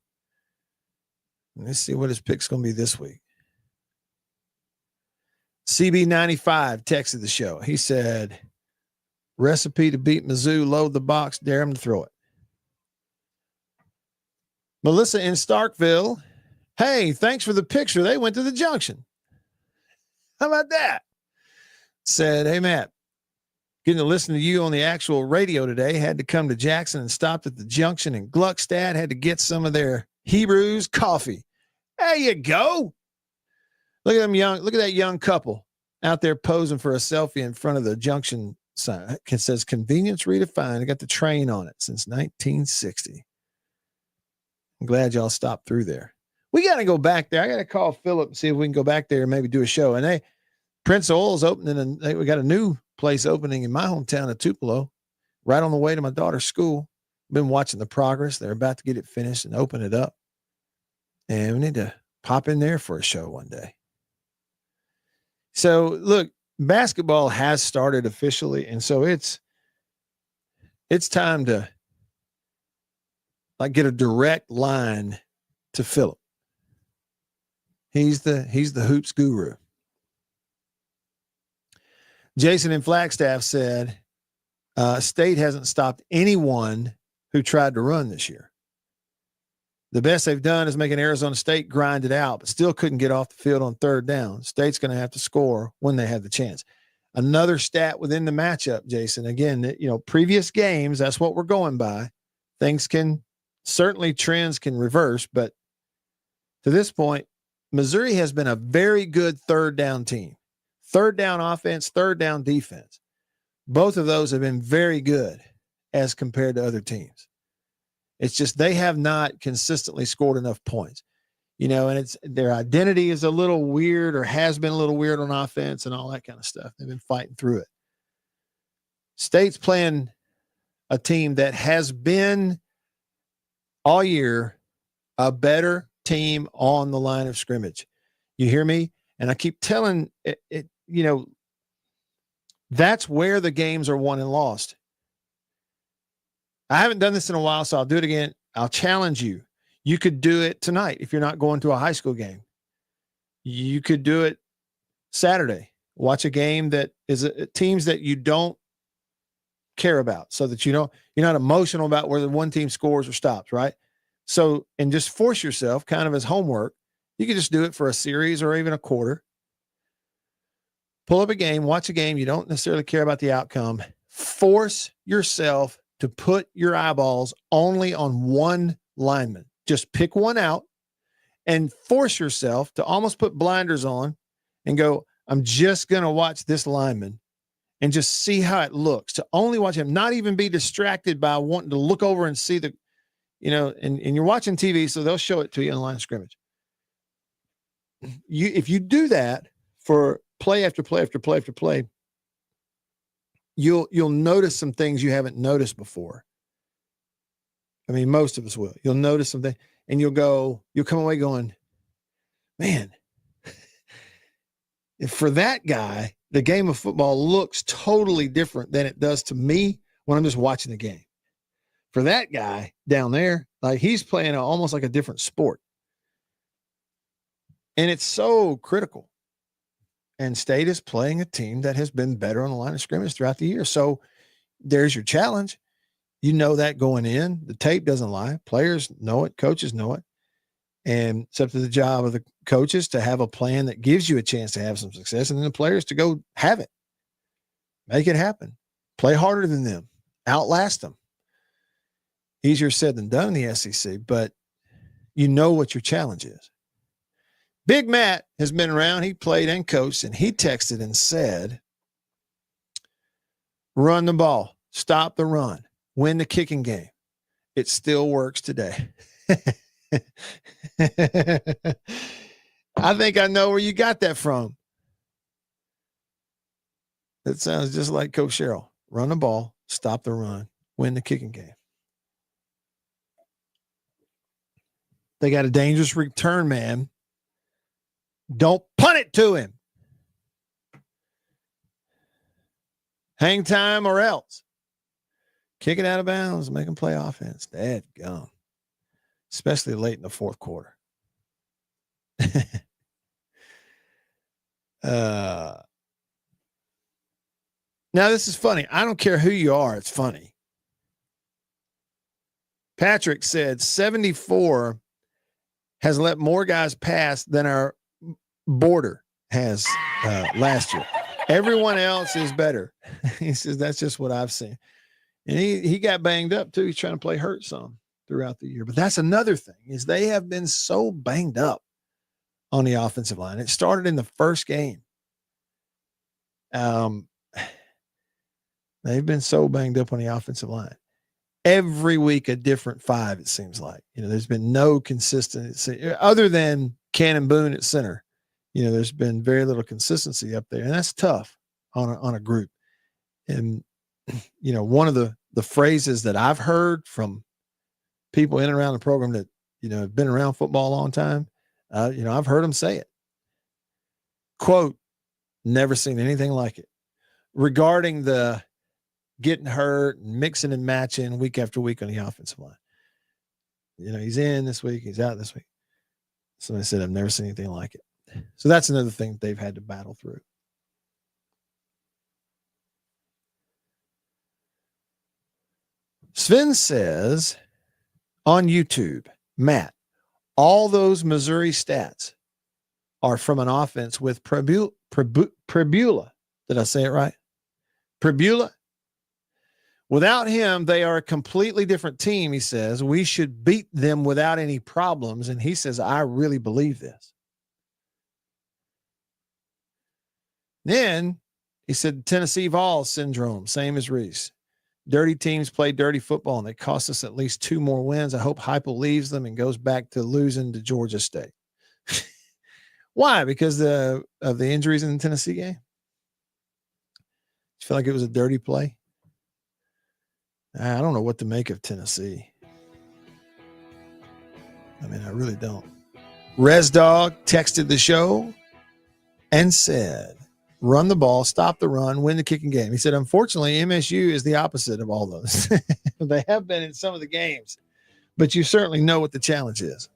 Let's see what his pick's going to be this week. CB95 texted the show. He said, recipe to beat Mizzou, load the box, dare him to throw it. Melissa in Starkville, hey, thanks for the picture. They went to the Junction. How about that? Said, hey, Matt, getting to listen to you on the actual radio today. Had to come to Jackson and stopped at the Junction in Gluckstadt. Had to get some of their Hebrews coffee. There you go. Look at them young. Look at that young couple out there posing for a selfie in front of the Junction sign. It says convenience redefined. I got the train on it since 1960. I'm glad y'all stopped through there. We got to go back there. I got to call Philip and see if we can go back there and maybe do a show. And Prince Oil's opening, and we got a new place opening in my hometown of Tupelo, right on the way to my daughter's school. Been watching the progress. They're about to get it finished and open it up. And we need to pop in there for a show one day. So look, basketball has started officially. And so it's time to get a direct line to Philip. He's the hoops guru. Jason in Flagstaff said, State hasn't stopped anyone who tried to run this year. The best they've done is making Arizona State grind it out, but still couldn't get off the field on third down. State's going to have to score when they have the chance. Another stat within the matchup, Jason, again, previous games, that's what we're going by. Things trends can reverse, but to this point, Missouri has been a very good third down team. Third down offense, third down defense. Both of those have been very good as compared to other teams. It's just they have not consistently scored enough points. And their identity is a little weird or has been a little weird on offense and all that kind of stuff. They've been fighting through it. State's playing a team that has been all year a better team on the line of scrimmage. You hear me? And I keep telling it, that's where the games are won and lost. I haven't done this in a while, so I'll do it again. I'll challenge you. You could do it tonight if you're not going to a high school game. You could do it Saturday. Watch a game that is teams that you don't care about, so that you're not emotional about whether one team scores or stops, right? So, and just force yourself kind of as homework. You could just do it for a series or even a quarter. Pull up a game, watch a game. You don't necessarily care about the outcome. Force yourself to put your eyeballs only on one lineman. Just pick one out and force yourself to almost put blinders on and go, I'm just going to watch this lineman and just see how it looks, to only watch him, not even be distracted by wanting to look over and see and you're watching TV, so they'll show it to you in the line of scrimmage. If you do that for play after play after play after play, you'll notice some things you haven't noticed before. I mean, most of us will. You'll notice something and you'll come away going, man, for that guy, the game of football looks totally different than it does to me when I'm just watching the game. For that guy down there, like he's playing almost like a different sport. And it's so critical. And State is playing a team that has been better on the line of scrimmage throughout the year. So there's your challenge. You know that going in. The tape doesn't lie. Players know it. Coaches know it. And it's up to the job of the coaches to have a plan that gives you a chance to have some success, and then the players to go have it. Make it happen. Play harder than them. Outlast them. Easier said than done in the SEC, but you know what your challenge is. Big Matt has been around. He played and coached, and he texted and said, run the ball. stop the run, win the kicking game. It still works today. I think I know where you got that from. It sounds just like Coach Cheryl. Run the ball, stop the run, win the kicking game. They got a dangerous return man. Don't punt it to him. Hang time or else. Kick it out of bounds, make them play offense. Dadgum. Especially late in the fourth quarter. Now, this is funny. I don't care who you are. It's funny. Patrick said 74 has let more guys pass than our border has last year. Everyone else is better. He says, that's just what I've seen. And he got banged up too. He's trying to play hurt some throughout the year. But that's another thing is they have been so banged up on the offensive line. It started in the first game. They've been so banged up on the offensive line. Every week a different five, it seems like. There's been no consistency other than Cannon Boone at center. There's been very little consistency up there, and that's tough on a group. And one of the phrases that I've heard from people in and around the program that have been around football a long time, I've heard them say it. Quote, never seen anything like it. Regarding the getting hurt and mixing and matching week after week on the offensive line. He's in this week, he's out this week. Somebody said, I've never seen anything like it. So that's another thing they've had to battle through. Sven says on YouTube, Matt, all those Missouri stats are from an offense with Prebula. Did I say it right? Prebula. Without him, they are a completely different team, he says. We should beat them without any problems. And he says, I really believe this. Then he said, Tennessee Vols syndrome, same as Reese. Dirty teams play dirty football, and they cost us at least 2 more wins. I hope Heupel leaves them and goes back to losing to Georgia State. Why? Because of the injuries in the Tennessee game? You feel like it was a dirty play? I don't know what to make of Tennessee. I really don't. Res Dog texted the show and said, run the ball, stop the run, win the kicking game. He said, unfortunately, MSU is the opposite of all those. They have been in some of the games, but you certainly know what the challenge is.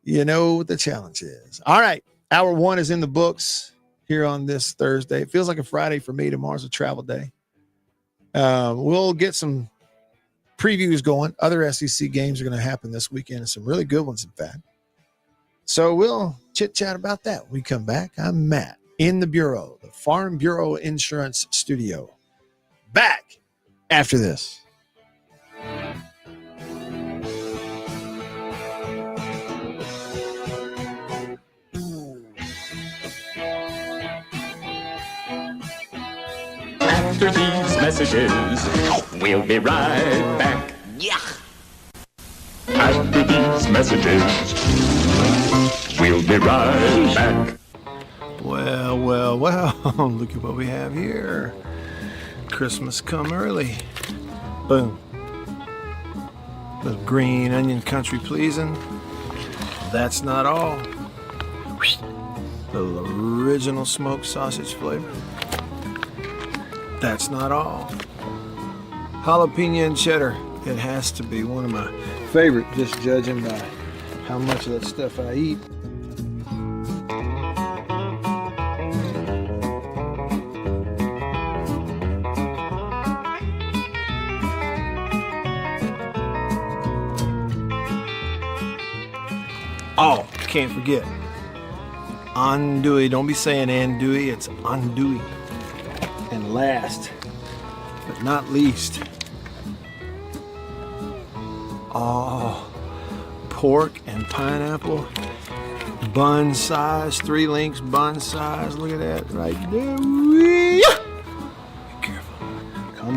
You know what the challenge is. All right. Hour 1 is in the books here on this Thursday. It feels like a Friday for me. Tomorrow's a travel day. We'll get some previews going. Other SEC games are going to happen this weekend, and some really good ones, in fact. So we'll chit-chat about that when we come back. I'm Matt in the Bureau, the Farm Bureau Insurance Studio. Back after this. After these messages, we'll be right back. Yeah. After these messages, we'll be right back. Well. Look at what we have here. Christmas come early. Boom. Little green onion country pleasing. That's not all. Little original smoked sausage flavor. That's not all. Jalapeno and cheddar. It has to be one of my favorite, just judging by how much of that stuff I eat. Oh, can't forget. Andouille. Don't be saying andouille. It's andouille. And last, but not least, pork and pineapple, bun size, 3 links, bun size. Look at that right there. Be careful. Come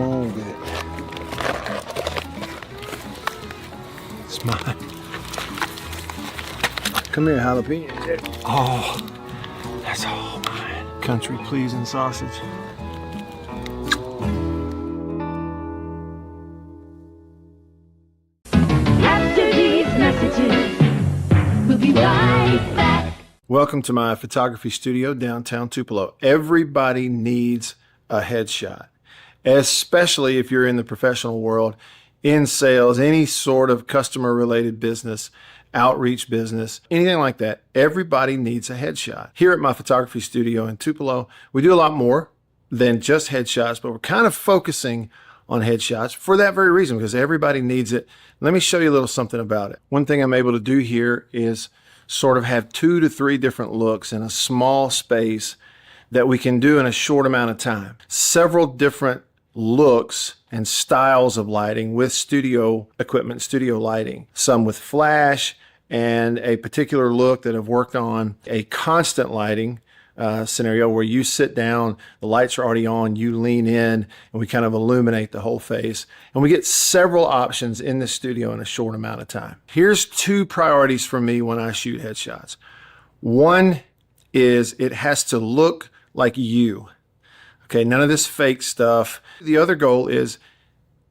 It's mine. Come here, jalapeno. Oh, that's all mine. Country pleasing sausage. After these messages, we'll be right back. Welcome to my photography studio downtown Tupelo. Everybody needs a headshot, especially if you're in the professional world, in sales, any sort of customer related business, outreach business, anything like that. Everybody needs a headshot. Here at my photography studio in Tupelo, we do a lot more than just headshots, but we're kind of focusing on headshots for that very reason, because everybody needs it. Let me show you a little something about it. One thing I'm able to do here is sort of have 2 to 3 different looks in a small space that we can do in a short amount of time. Several different looks and styles of lighting with studio equipment, studio lighting. Some with flash and a particular look that I've worked on, a constant lighting scenario where you sit down, the lights are already on, you lean in, and we kind of illuminate the whole face. And we get several options in the studio in a short amount of time. Here's 2 priorities for me when I shoot headshots. One is it has to look like you. Okay, none of this fake stuff. The other goal is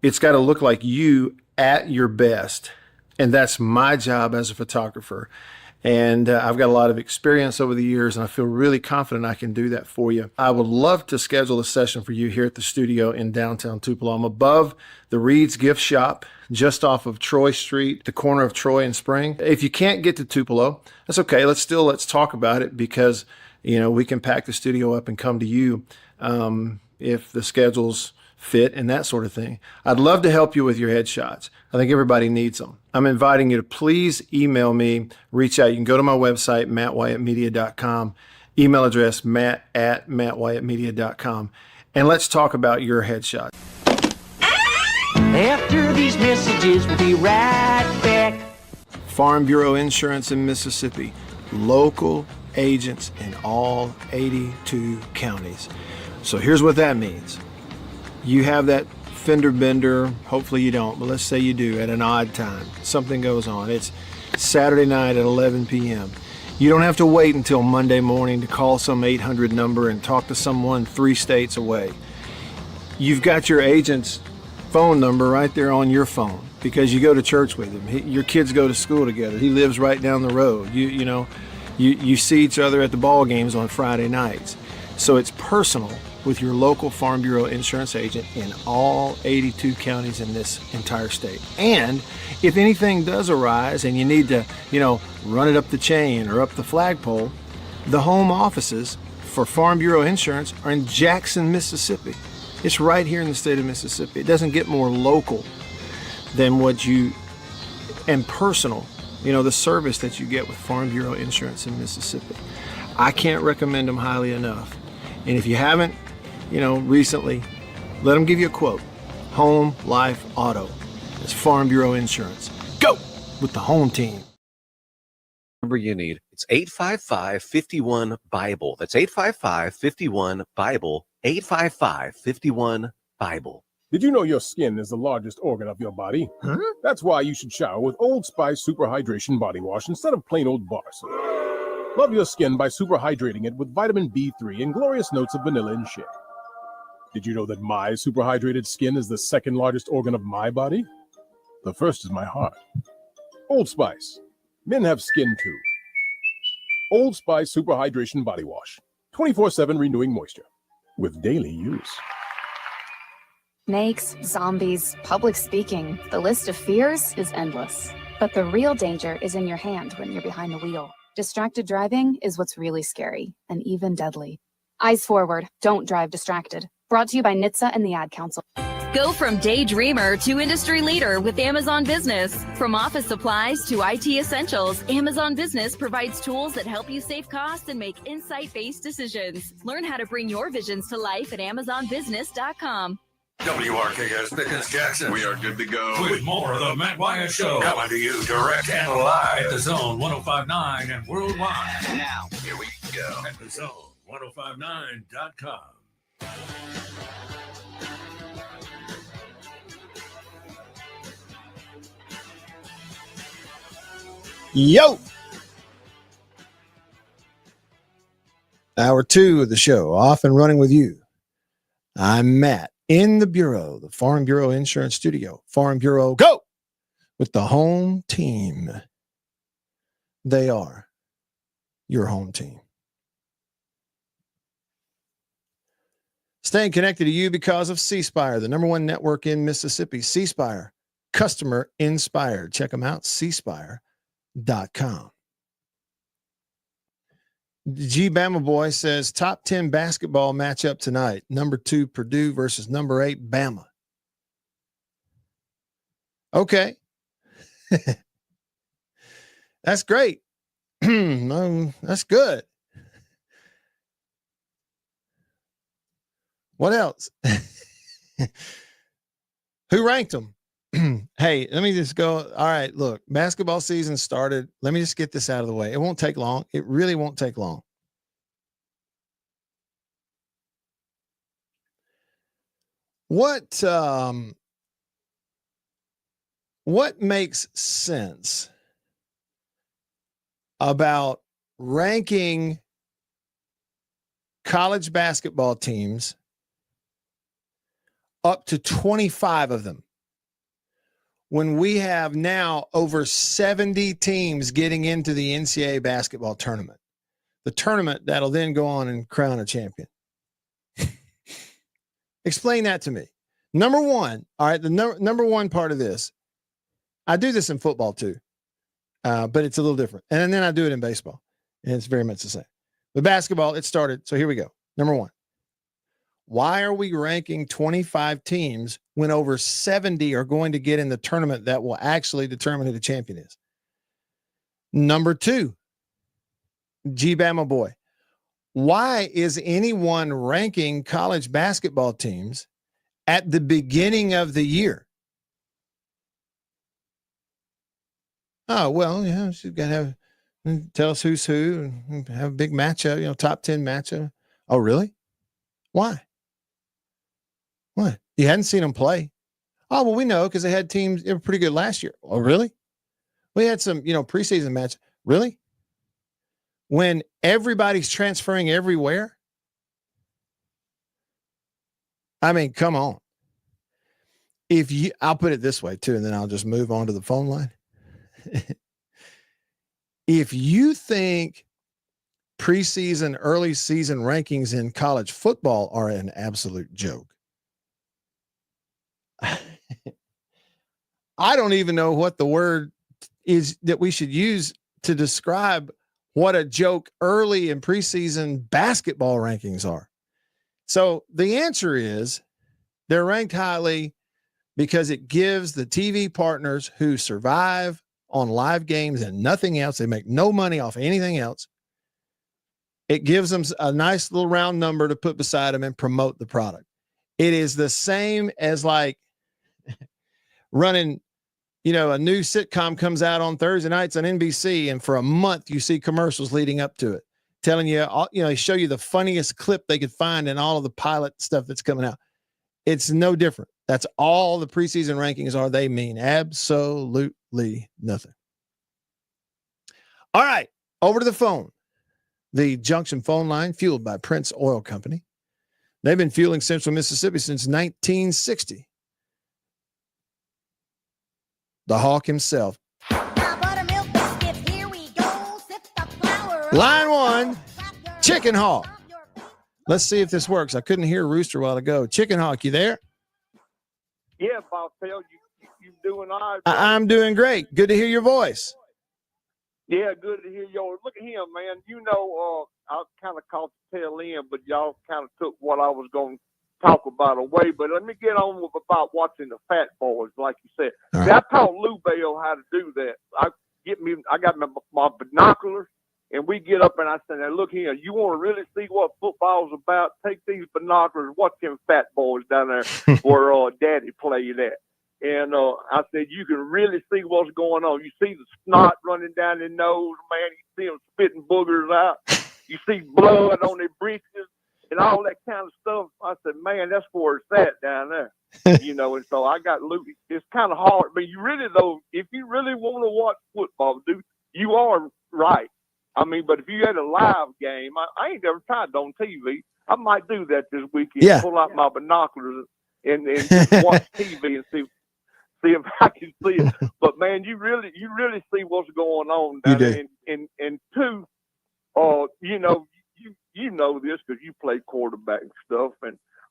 it's got to look like you at your best. And that's my job as a photographer. And I've got a lot of experience over the years, and I feel really confident I can do that for you. I would love to schedule a session for you here at the studio in downtown Tupelo. I'm above the Reed's Gift Shop, just off of Troy Street, the corner of Troy and Spring. If you can't get to Tupelo, that's okay. Let's talk about it, because we can pack the studio up and come to you if the schedules fit and that sort of thing. I'd love to help you with your headshots. I think everybody needs them. I'm inviting you to please email me, reach out. You can go to my website, mattwyattmedia.com, email address matt@mattwyattmedia.com, and let's talk about your headshot. After these messages, we'll be right back. Farm Bureau Insurance in Mississippi, local agents in all 82 counties. So here's what that means. You have that fender bender, hopefully you don't, but let's say you do at an odd time. Something goes on. It's Saturday night at 11 p.m. You don't have to wait until Monday morning to call some 800 number and talk to someone 3 states away. You've got your agent's phone number right there on your phone because you go to church with him. Your kids go to school together. He lives right down the road. You see each other at the ball games on Friday nights. So it's personal with your local Farm Bureau insurance agent in all 82 counties in this entire state. And if anything does arise and you need to, run it up the chain or up the flagpole, the home offices for Farm Bureau Insurance are in Jackson, Mississippi. It's right here in the state of Mississippi. It doesn't get more local than and personal, the service that you get with Farm Bureau Insurance in Mississippi. I can't recommend them highly enough. And if you haven't, recently, let them give you a quote. Home, life, auto. It's Farm Bureau Insurance. Go with the home team. Number you need. It's 855-51-BIBLE. That's 855-51-BIBLE. 855-51-BIBLE. Did you know your skin is the largest organ of your body? Huh? That's why you should shower with Old Spice Super Hydration Body Wash instead of plain old bar soap. Love your skin by super hydrating it with vitamin B3 and glorious notes of vanilla and shea. Did you know that my super hydrated skin is the second largest organ of my body? The first is my heart. Old Spice. Men have skin too. Old Spice Super Hydration Body Wash. 24/7 renewing moisture with daily use. Snakes, zombies, public speaking. The list of fears is endless. But the real danger is in your hand when you're behind the wheel. Distracted driving is what's really scary and even deadly. Eyes forward, don't drive distracted. Brought to you by NHTSA and the Ad Council. Go from daydreamer to industry leader with Amazon Business. From office supplies to IT essentials, Amazon Business provides tools that help you save costs and make insight-based decisions. Learn how to bring your visions to life at AmazonBusiness.com. WRKS Pickens Jackson. We are good to go. With more of the Matt Wyatt Show. Coming to you direct and live at the Zone 105.9 and worldwide. Now, here we go. At the Zone 105.9.com. Yo! Hour 2 of the show, off and running with you. I'm Matt in the Bureau, the Farm Bureau Insurance Studio. Farm Bureau, go! With the home team. They are your home team. Staying connected to you because of C Spire, the #1 network in Mississippi. C Spire, customer inspired. Check them out, cspire.com. G Bama Boy says top 10 basketball matchup tonight. Number 2 Purdue versus number 8 Bama. Okay. That's great. That's good. What else? Who ranked them? Hey, let me just go. All right, look, basketball season started. Let me just get this out of the way. It won't take long. It really won't take long. What makes sense about ranking college basketball teams up to 25 of them when we have now over 70 teams getting into the NCAA basketball tournament, the tournament that'll then go on and crown a champion? Explain that to me. Number one, all right, the number one part of this, I do this in football too, but it's a little different. And then I do it in baseball, and it's very much the same. With basketball, it started. So here we go. Number one, why are we ranking 25 teams when over 70 are going to get in the tournament that will actually determine who the champion is? Number two, G Bama Boy, why is anyone ranking college basketball teams at the beginning of the year? Oh, well, yeah, she's got to have, tell us who's who and have a big matchup, top 10 matchup. Oh, really? Why? What? You hadn't seen them play? Oh, well, we know because they had teams that were pretty good last year. Oh, really? We had some, preseason match. Really? When everybody's transferring everywhere? I mean, come on. I'll put it this way too, and then I'll just move on to the phone line. If you think preseason, early season rankings in college football are an absolute joke, I don't even know what the word is that we should use to describe what a joke early in preseason basketball rankings are. So the answer is they're ranked highly because it gives the TV partners who survive on live games and nothing else, they make no money off anything else. It gives them a nice little round number to put beside them and promote the product. It is the same as like running, a new sitcom comes out on Thursday nights on NBC, and for a month you see commercials leading up to it, telling you, they show you the funniest clip they could find in all of the pilot stuff that's coming out. It's no different. That's all the preseason rankings are. They mean absolutely nothing. All right, over to the phone. The Junction phone line, fueled by Prince Oil Company. They've been fueling Central Mississippi since 1960. The Hawk himself. Line one, Chicken Hawk. Let's see if this works. I couldn't hear Rooster a while ago. Chicken Hawk, you there? Yeah, Bob, you doing all right? I'm doing great. Good to hear your voice. Yeah, good to hear yours. Look at him, man. I kind of caught the tail end, but y'all kind of took what I was going to talk about away. But let me get on about watching the Fat Boys, like you said. Right. See, I taught Lou Bell how to do that. I got my binoculars, and we get up and I said, now look here, you want to really see what football's about? Take these binoculars, watch them Fat Boys down there where Daddy played at. And I said, you can really see what's going on. You see the snot running down their nose, man. You see them spitting boogers out. You see blood on their breeches and all that kind of stuff. I said, man, that's where it's at down there. And so I got Luke. It's kind of hard. But if you really want to watch football, dude, you are right. I mean, but if you had a live game, I ain't never tried it on TV. I might do that this weekend. Yeah. Pull out my binoculars and just watch TV and see if I can see it. But man, you really see what's going on down there. And two, you know this because you play quarterback and stuff,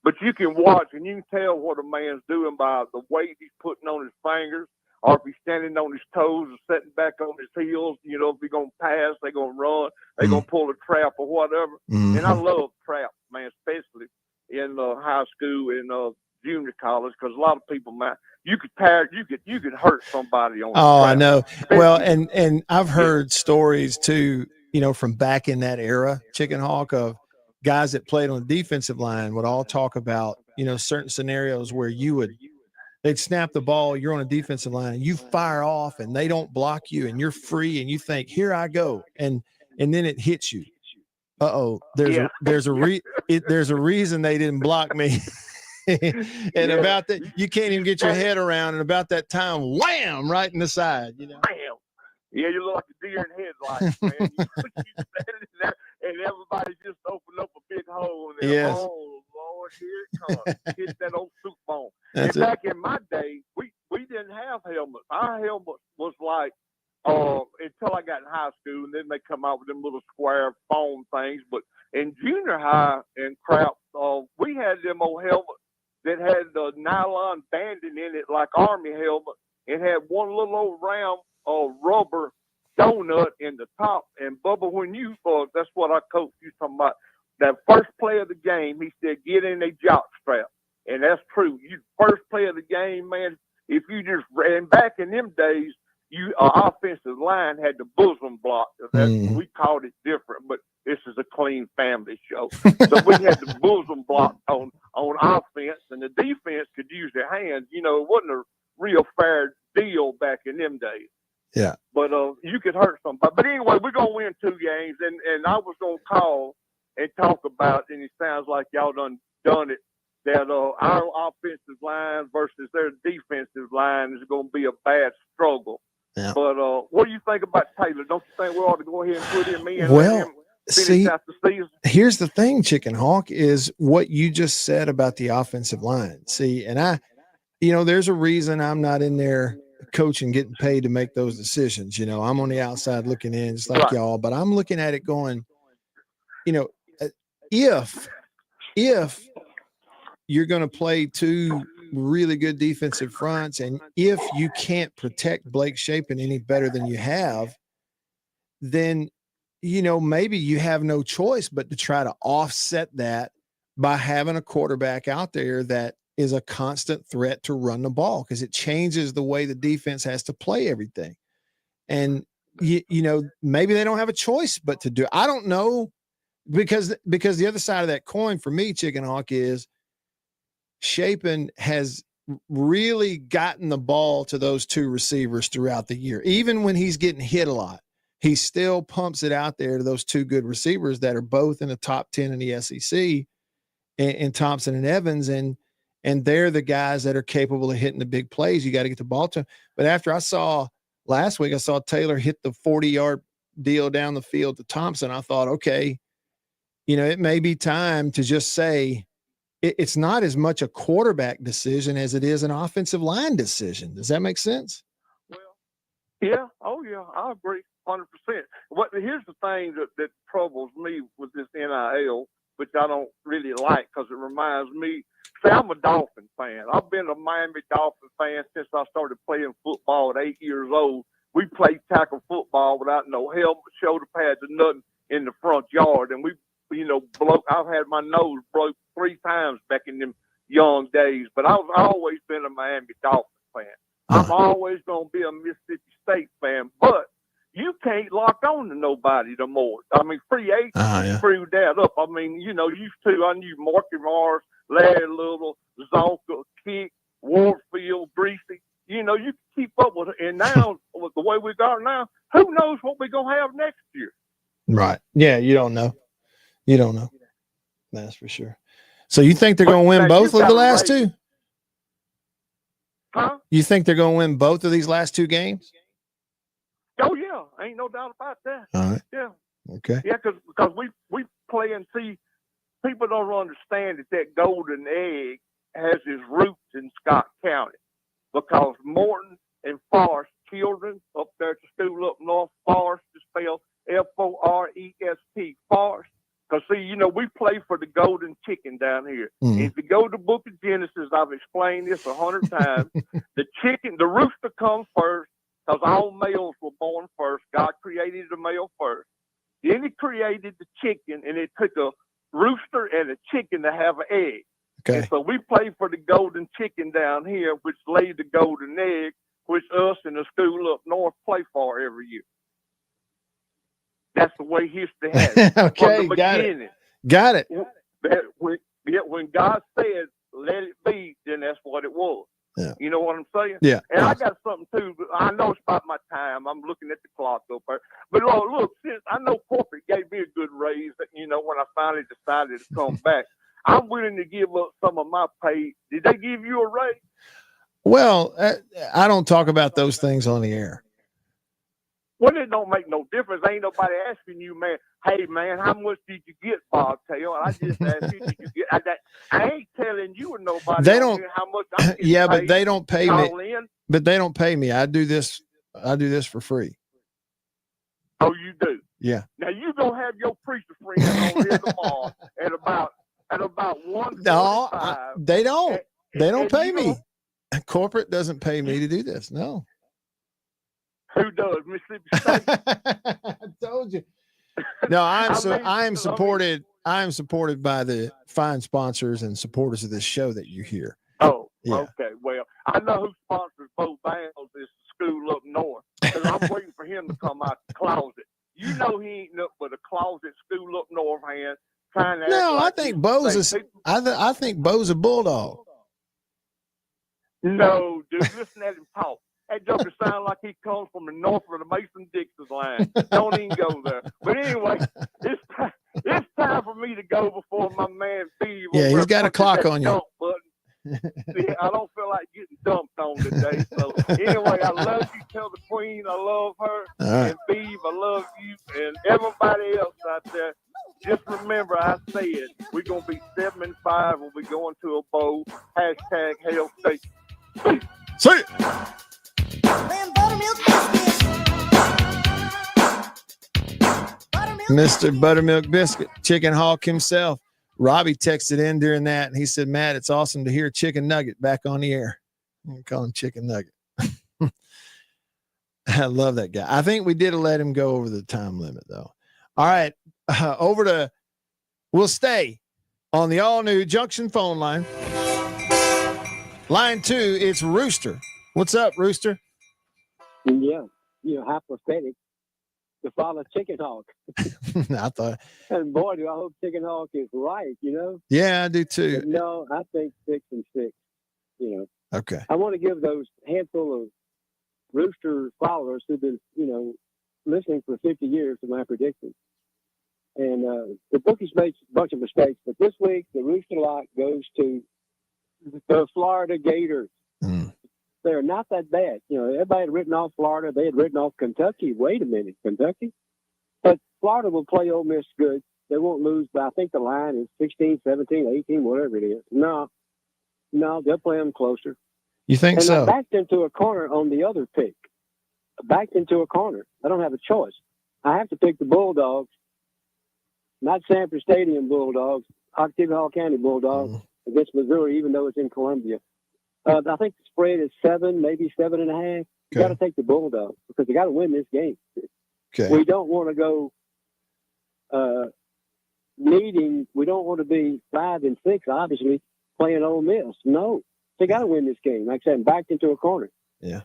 but you can watch and you can tell what a man's doing by the weight he's putting on his fingers, or if he's standing on his toes or sitting back on his heels. You know, if he's gonna pass, they're gonna run, they're gonna pull a trap or whatever. And I love traps, man, especially in high school and junior college, because a lot of people, man, you could hurt somebody on. I know. Well, and I've heard stories too, you know, from back in that era, Chicken Hawk, of guys that played on the defensive line would all talk about, you know, certain scenarios where they'd snap the ball, you're on a defensive line, and you fire off and they don't block you and you're free and you think, here I go. And then it hits you. There's a reason they didn't block me. And about that, you can't even get your head around, and about that time, wham, right in the side, you know. Bam. Yeah, you look like a deer in headlights, man. You standing there, and everybody just opened up a big hole. And yes. Oh, Lord, here it comes. Hit that old soup bone. That's and back in my day, we didn't have helmets. Our helmet was like, until I got in high school, and then they come out with them little square foam things. But in junior high and crap, we had them old helmets that had the nylon banding in it like Army helmet. It had one little old round rubber donut in the top. And Bubba, when you that's what our coach used talking about. That first play of the game, he said, get in a jock strap. And that's true. You first play of the game, man, if you just ran back in them days, offensive line had the bosom block. We called it different, but this is a clean family show. So we had the bosom block on offense, and the defense could use their hands. You know, it wasn't a real fair deal back in them days. Yeah. But you could hurt somebody. But anyway, we're going to win 2 games, and I was going to call and talk about, and it sounds like y'all done it, that our offensive line versus their defensive line is going to be a bad struggle. Yeah. But what do you think about Taylor? Don't you think we ought to go ahead and put him in? Well, finish out the season? Here's the thing, Chicken Hawk, is what you just said about the offensive line. See, and there's a reason I'm not in there coaching, getting paid to make those decisions. You know, I'm on the outside looking in just like y'all, but I'm looking at it going, you know, if you're going to play 2 really good defensive fronts, and if you can't protect Blake Shapen any better than you have, then, you know, maybe you have no choice but to try to offset that by having a quarterback out there that is a constant threat to run the ball, because it changes the way the defense has to play everything. And, you know, maybe they don't have a choice but to do it. I don't know, because the other side of that coin for me, Chicken Hawk, is Shapen has really gotten the ball to those 2 receivers throughout the year. Even when he's getting hit a lot, he still pumps it out there to those 2 good receivers that are both in the top 10 in the SEC, and Thompson and Evans. And they're the guys that are capable of hitting the big plays. You got to get the ball to them. But after last week, I saw Taylor hit the 40-yard deal down the field to Thompson. I thought, okay, you know, it may be time to just say, it's not as much a quarterback decision as it is an offensive line decision. Does that make sense? Well, yeah. Oh, yeah. I agree 100%. Here's the thing that troubles me with this NIL, which I don't really like, because it reminds me, I'm a Dolphin fan. I've been a Miami Dolphin fan since I started playing football at 8 years old. We played tackle football without no helmet, shoulder pads, and nothing in the front yard. And I've had my nose broke 3 times back in them young days, but I've always been a Miami Dolphin fan. I'm always going to be a Mississippi State fan, but you can't lock on to nobody no more. I mean, free agents screwed that up. I mean, you know, I knew Marky Mars, Larry Little, Zonka, Kick, Warfield, Greasy. You know, you can keep up with it. And now, with the way we got now, who knows what we're going to have next year? Right. Yeah, you don't know. You don't know. That's for sure. So you think they're going to win both of the last 2? Huh? You think they're going to win both of these last 2 games? Oh, yeah. Ain't no doubt about that. All right. Yeah. Okay. Yeah, because we play and see. People don't understand that golden egg has its roots in Scott County, because Morton and Forest children up there at the school up north, Forest is spelled Forest, Forest. Because, see, we play for the golden chicken down here. If you go to the book of Genesis, I've explained this 100 times. The rooster comes first, because all males were born first. God created the male first. Then he created the chicken, and it took a rooster and a chicken to have an egg. Okay. And so we play for the golden chicken down here, which laid the golden egg, which us in the school up north play for every year. That's the way history has it. Okay, From the got beginning. it. Got it. When God said, let it be, then that's what it was. Yeah. You know what I'm saying? Yeah. And I got something too. But I know it's about my time. I'm looking at the clock up there. But look, since I know corporate gave me a good raise, when I finally decided to come back, I'm willing to give up some of my pay. Did they give you a raise? Well, I don't talk about those things on the air. Well, it don't make no difference. Ain't nobody asking you, man, hey, man, how much did you get, Bobtail? I just asked you, did you get? I ain't telling you or nobody They don't. how much I'm getting Yeah, but paid. they don't pay me. Call in. But they don't pay me. I do this for free. Oh, you do? Yeah. Now, you going to have your preacher friend on here tomorrow at about 1:45. No, they don't. They don't pay me. Know, corporate doesn't pay me to do this. No. Who does? Mississippi State? I told you. No, I am supported by the fine sponsors and supporters of this show that you hear. Oh, yeah. Okay. Well, I know who sponsors both bands is the school up north. Because I'm waiting for him to come out the closet. You know he ain't nothing but a closet school up north hand trying to. No, I think Bo's is. I think Bo's a bulldog. No, dude, listen at him talk. That joker sounds like he comes from the north of the Mason-Dixon line. Don't even go there. But anyway, it's time for me to go before my man Steve. Yeah, he's got a clock on you. See, I don't feel like getting dumped on today. So anyway, I love you. Tell the queen I love her. Right. And Steve, I love you. And everybody else out there, just remember I said we're going to be 7-5 when we go into a bowl. Hashtag Hell State. See it. Mr. Buttermilk Biscuit, Chicken Hawk himself. Robbie texted in during that, and he said, Matt, it's awesome to hear Chicken Nugget back on the air. I'm call him Chicken Nugget. I love that guy. I think we did let him go over the time limit, though. All right, we'll stay on the all-new Junction phone line. Line 2, it's Rooster. What's up, Rooster? Yeah, hypothetic. To follow Chicken Hawk. I thought. And boy, do I hope Chicken Hawk is right, Yeah, I do too. But no, I think 6-6, Okay. I want to give those handful of Rooster followers who've been, listening for 50 years to my predictions. And the bookies made a bunch of mistakes, but this week the Rooster lot goes to the Florida Gators. They're not that bad. Everybody had written off Florida. They had written off Kentucky. Wait a minute, Kentucky? But Florida will play Ole Miss good. They won't lose, but I think the line is 16, 17, 18, whatever it is. No, they'll play them closer. You think so? I backed into a corner on the other pick. Backed into a corner. I don't have a choice. I have to pick the Bulldogs, not Sanford Stadium Bulldogs, Octavia County Bulldogs against Missouri, even though it's in Columbia. I think the spread is 7, maybe 7.5. You got to take the Bulldogs because they got to win this game. Okay. We don't want to go we don't want to be 5-6, obviously, playing Ole Miss. No, they got to win this game. Like I said, backed into a corner. Yeah.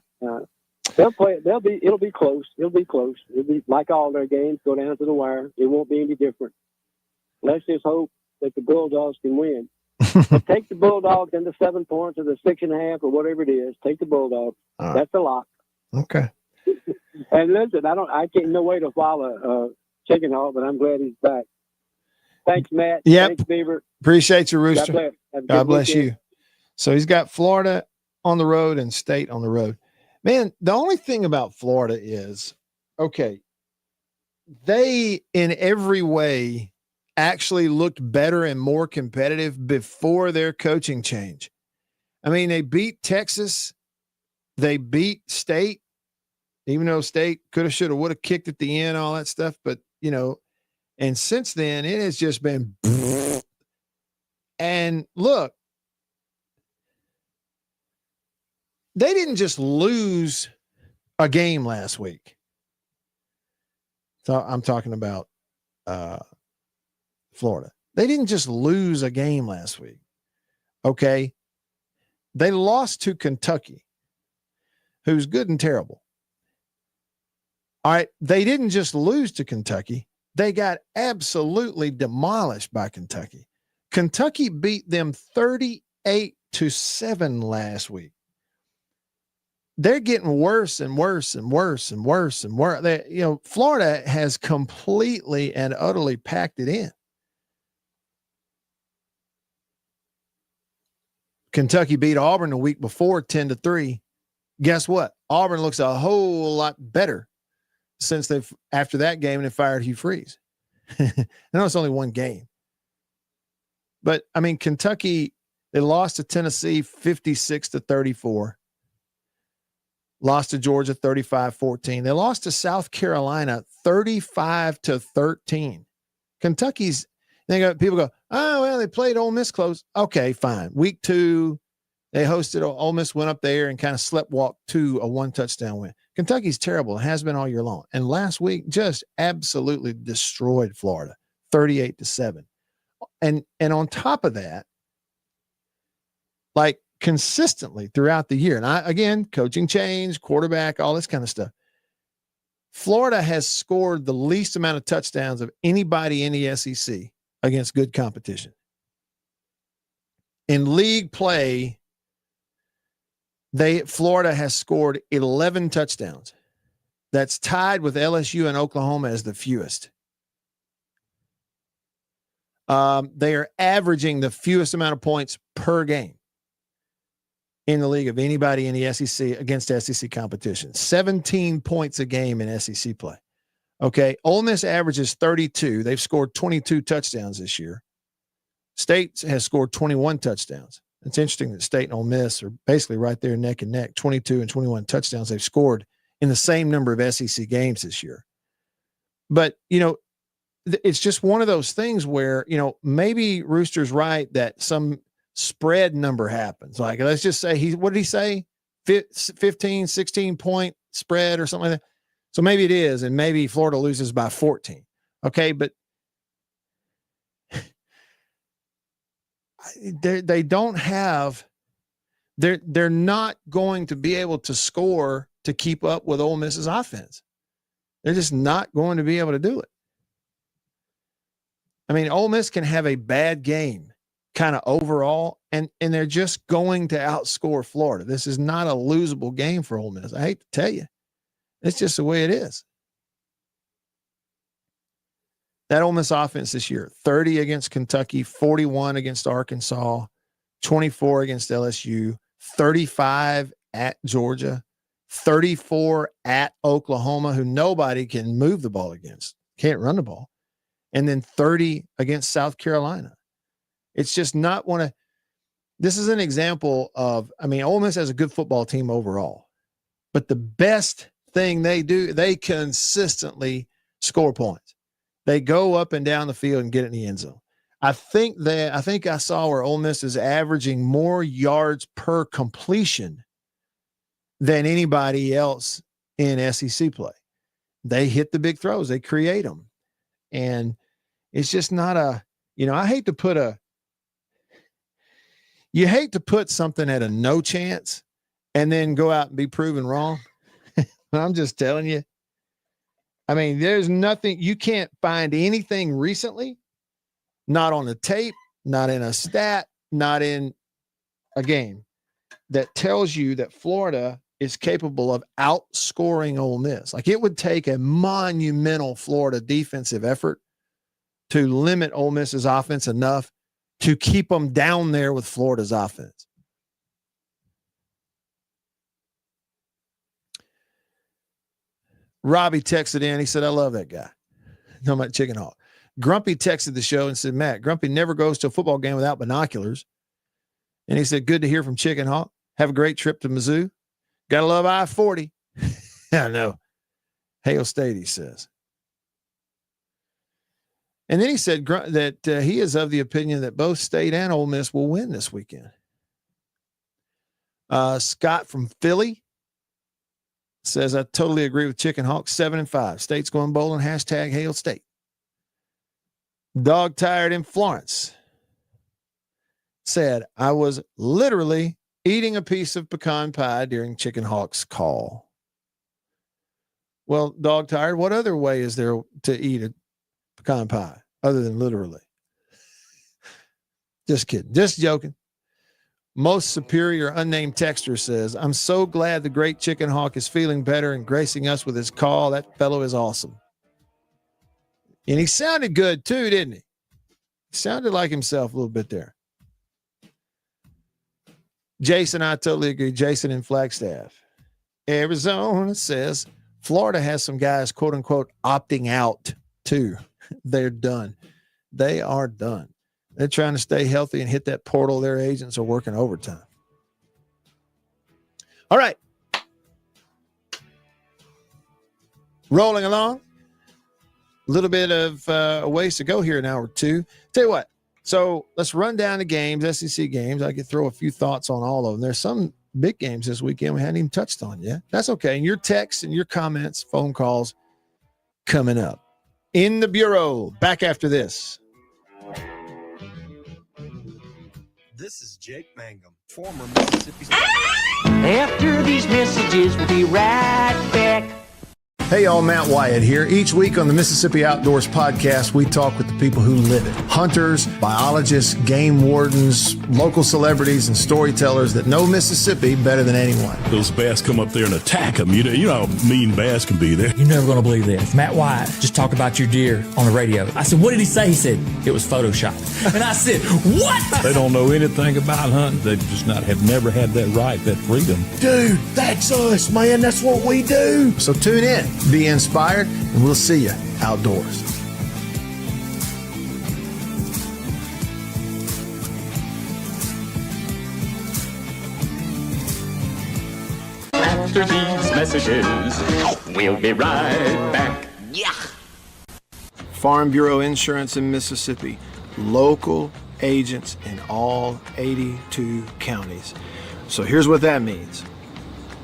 They'll play. It'll be close. It'll be close. It'll be like all their games, go down to the wire. It won't be any different. Let's just hope that the Bulldogs can win. But take the Bulldogs and the 7 points or the 6.5 or whatever it is. Take the Bulldogs. Right. That's a lock. Okay. And listen, I can't no way to follow Chicken Hawk, but I'm glad he's back. Thanks, Matt. Yep. Thanks, Beaver. Appreciate you, Rooster. God bless, God bless you. So he's got Florida on the road and State on the road. Man, the only thing about Florida is, okay, they in every way actually looked better and more competitive before their coaching change. I mean, they beat Texas. They beat State, even though State could have, should have, would have kicked at the end, all that stuff. But, you know, and since then it has just been, and look, they didn't just lose a game last week. So I'm talking about Florida. They didn't just lose a game last week. Okay. They lost to Kentucky, who's good and terrible. All right. They didn't just lose to Kentucky. They got absolutely demolished by Kentucky. Kentucky beat them 38-7 last week. They're getting worse and worse and worse and worse and worse. They, you know, Florida has completely and utterly packed it in. Kentucky beat Auburn the week before 10-3. Guess what? Auburn looks a whole lot better since after that game, they fired Hugh Freeze. I know it's only one game, but I mean, Kentucky, they lost to Tennessee 56-34. Lost to Georgia 35-14. They lost to South Carolina 35-13. Kentucky's, people go, oh, well, they played Ole Miss close. Okay, fine. Week 2, they hosted Ole Miss, went up there and kind of sleptwalked to a 1-touchdown win. Kentucky's terrible. It has been all year long. And last week just absolutely destroyed Florida 38-7. And on top of that, like, consistently throughout the year. And again, coaching change, quarterback, all this kind of stuff. Florida has scored the least amount of touchdowns of anybody in the SEC against good competition. In league play, Florida has scored 11 touchdowns. That's tied with LSU and Oklahoma as the fewest. They are averaging the fewest amount of points per game in the league of anybody in the SEC against SEC competition. 17 points a game in SEC play. Okay. Ole Miss averages 32. They've scored 22 touchdowns this year. State has scored 21 touchdowns. It's interesting that State and Ole Miss are basically right there neck and neck, 22 and 21 touchdowns they've scored in the same number of SEC games this year. But, you know, it's just one of those things where, you know, maybe Rooster's right that some spread number happens. Like, let's just say what did he say? 15, 16 point spread or something like that. So maybe it is. And maybe Florida loses by 14. Okay. But they don't have, they're not going to be able to score to keep up with Ole Miss's offense. They're just not going to be able to do it. I mean, Ole Miss can have a bad game kind of overall, and they're just going to outscore Florida. This is not a losable game for Ole Miss. I hate to tell you. It's just the way it is. That Ole Miss offense this year, 30 against Kentucky, 41 against Arkansas, 24 against LSU, 35 at Georgia, 34 at Oklahoma, who nobody can move the ball against, can't run the ball, and then 30 against South Carolina. It's just not one of – this is an example of – I mean, Ole Miss has a good football team overall, but the best thing they do, they consistently score points. They go up and down the field and get it in the end zone. I think I saw where Ole Miss is averaging more yards per completion than anybody else in SEC play. They hit the big throws. They create them. And it's just not a, you know, you hate to put something at a no chance and then go out and be proven wrong. I'm just telling you. I mean, there's nothing, you can't find anything recently, not on the tape, not in a stat, not in a game, that tells you that Florida is capable of outscoring Ole Miss. Like, it would take a monumental Florida defensive effort to limit Ole Miss's offense enough to keep them down there with Florida's offense. Robbie texted in. He said, I love that guy. Talking about Chicken Hawk. Grumpy texted the show and said, Matt, Grumpy never goes to a football game without binoculars. And he said, good to hear from Chicken Hawk. Have a great trip to Mizzou. Gotta love I-40. I know. Hail State, he says. And then he said that he is of the opinion that both State and Ole Miss will win this weekend. Scott from Philly says, I totally agree with Chicken Hawk. 7-5. State's going bowling. Hashtag Hail State. Dog Tired in Florence said, I was literally eating a piece of pecan pie during Chicken Hawk's call. Well, Dog Tired, what other way is there to eat a pecan pie other than literally? Just kidding. Just joking. Most Superior Unnamed Texter says, I'm so glad the great Chicken Hawk is feeling better and gracing us with his call. That fellow is awesome. And he sounded good too, didn't he? He sounded like himself a little bit there. Jason, I totally agree. Jason in Flagstaff. Arizona says, Florida has some guys, quote unquote, opting out too. They're done. They are done. They're trying to stay healthy and hit that portal. Their agents are working overtime. All right. Rolling along. A little bit of a ways to go here in hour two. Tell you what. So let's run down the games, SEC games. I could throw a few thoughts on all of them. There's some big games this weekend we hadn't even touched on yet. That's okay. And your texts and your comments, phone calls coming up. In the Bureau, back after this. This is Jake Mangum, former Mississippi State. After these messages, we'll be right back. Hey y'all, Matt Wyatt here. Each week on the Mississippi Outdoors Podcast, we talk with the people who live it. Hunters, biologists, game wardens, local celebrities, and storytellers that know Mississippi better than anyone. Those bass come up there and attack them. You know how mean bass can be there. You're never going to believe this. Matt Wyatt just talked about your deer on the radio. I said, what did he say? He said, it was Photoshopped. And I said, what? They don't know anything about hunting. They just have never had that right, that freedom. Dude, that's us, man. That's what we do. So tune in. Be inspired, and we'll see you outdoors. After these messages, we'll be right back. Yeah. Farm Bureau Insurance in Mississippi. Local agents in all 82 counties. So here's what that means.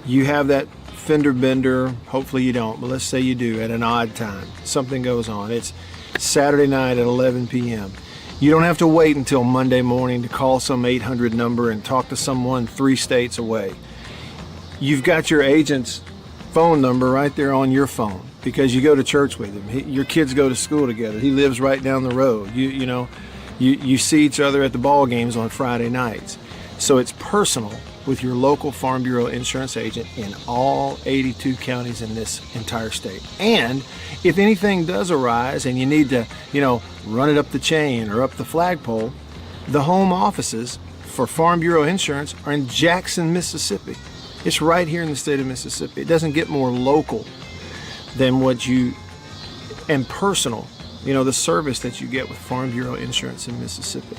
You have that fender bender, hopefully you don't, but let's say you do at an odd time. Something goes on. It's Saturday night at 11 p.m. You don't have to wait until Monday morning to call some 800 number and talk to someone 3 states away. You've got your agent's phone number right there on your phone because you go to church with him. Your kids go to school together. He lives right down the road. You see each other at the ball games on Friday nights. So it's personal with your local Farm Bureau insurance agent in all 82 counties in this entire state. And if anything does arise and you need to, run it up the chain or up the flagpole, the home offices for Farm Bureau Insurance are in Jackson, Mississippi. It's right here in the state of Mississippi. It doesn't get more local than and personal, the service that you get with Farm Bureau Insurance in Mississippi.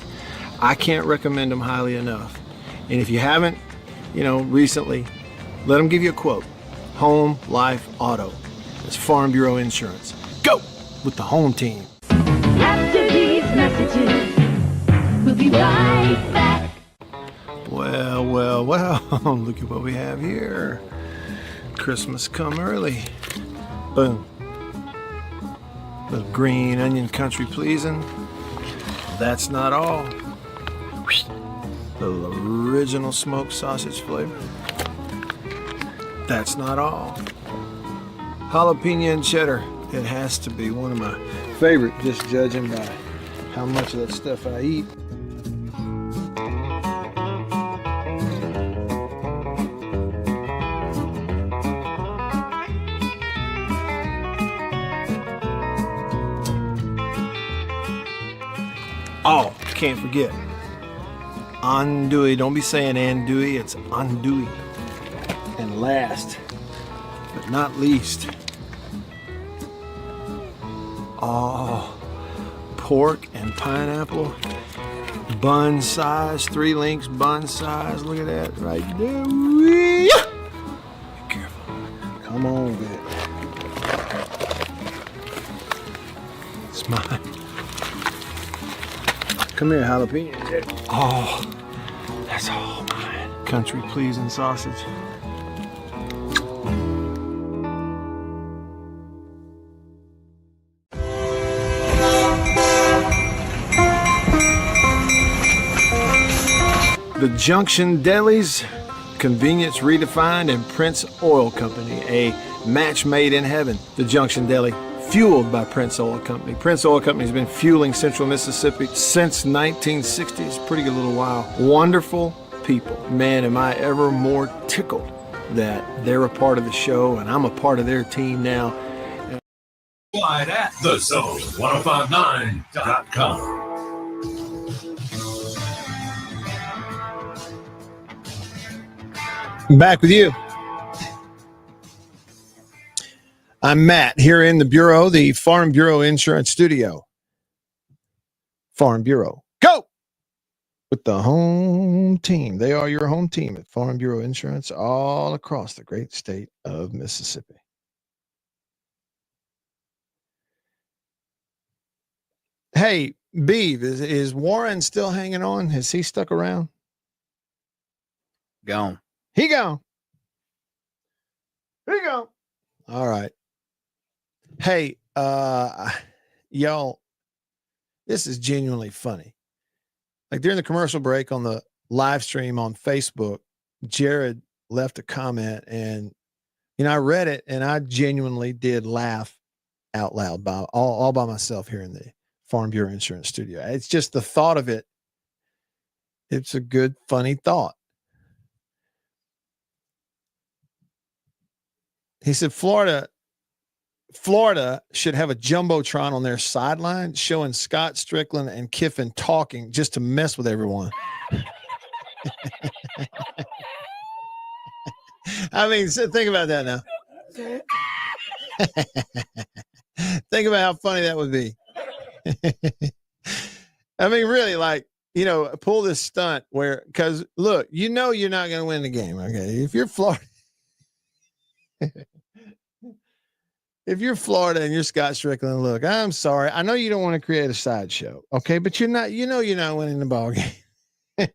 I can't recommend them highly enough. And if you haven't, recently, let them give you a quote. Home, life, auto. It's Farm Bureau Insurance. Go with the home team. After these messages, we'll be right back. Well, look at what we have here. Christmas come early. Boom. Little green onion country pleasing. That's not all. Little original smoked sausage flavor. That's not all. Jalapeno and cheddar. It has to be one of my favorite, just judging by how much of that stuff I eat. Oh, can't forget. Andouille. Don't be saying andouille, it's andouille. And last, but not least, Oh, pork and pineapple. Bun size, 3 links bun size. Look at that right there. Whee! Be careful. Come on with it. It's mine. Come here, jalapeno. Oh, that's all mine. Country pleasing sausage. The Junction Deli's, convenience redefined, and Prince Oil Company, a match made in heaven. The Junction Deli, fueled by Prince Oil Company. Prince Oil Company has been fueling Central Mississippi since 1960. It's a pretty good little while. Wonderful people. Man, am I ever more tickled that they're a part of the show and I'm a part of their team now. Slide at thezone1059.com. Back with you. I'm Matt here in the Bureau, the Farm Bureau Insurance Studio. Farm Bureau, go! With the home team. They are your home team at Farm Bureau Insurance all across the great state of Mississippi. Hey, Beeve, is Warren still hanging on? Has he stuck around? Gone. He gone. He gone. All right. Hey, y'all, this is genuinely funny. Like during the commercial break on the live stream on Facebook, Jared left a comment and, I read it and I genuinely did laugh out loud all by myself here in the Farm Bureau Insurance Studio. It's just the thought of it. It's a good, funny thought. He said, Florida should have a jumbotron on their sideline showing Scott Strickland and Kiffin talking just to mess with everyone. I mean, think about that now. Think about how funny that would be. I mean, really, like, pull this stunt where, because look, you're not going to win the game. Okay. If you're Florida, if you're Florida and you're Scott Strickland, look, I'm sorry. I know you don't want to create a sideshow. Okay. But you're not winning the ball game.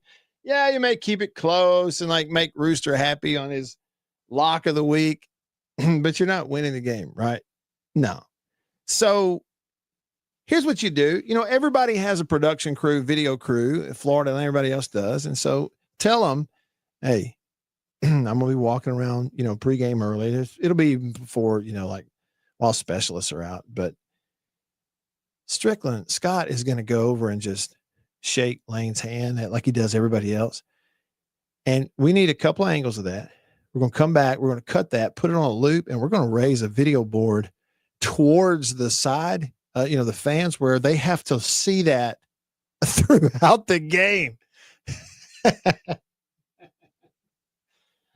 Yeah. You may keep it close and like make Rooster happy on his lock of the week, but you're not winning the game, right? No. So here's what you do. Everybody has a production crew, video crew in Florida, and everybody else does. And so tell them, hey, I'm going to be walking around, pregame early. It'll be before, like while specialists are out. But Scott is going to go over and just shake Lane's hand like he does everybody else. And we need a couple of angles of that. We're going to come back. We're going to cut that, put it on a loop, and we're going to raise a video board towards the side, the fans, where they have to see that throughout the game.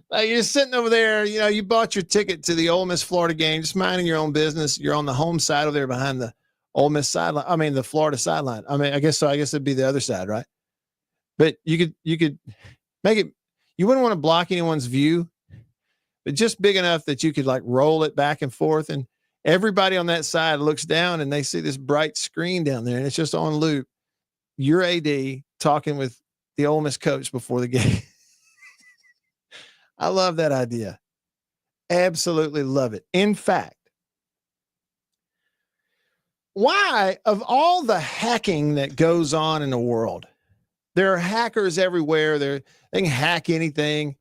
Like you're sitting over there, you bought your ticket to the Ole Miss Florida game, just minding your own business. You're on the home side over there behind the Ole Miss sideline. I mean, the Florida sideline. I mean, I guess so. I guess it'd be the other side, right? But you could make it, you wouldn't want to block anyone's view, but just big enough that you could like roll it back and forth. And everybody on that side looks down and they see this bright screen down there and it's just on loop. Your AD talking with the Ole Miss coach before the game. I love that idea. Absolutely love it. In fact, why, of all the hacking that goes on in the world, there are hackers everywhere. They can hack anything.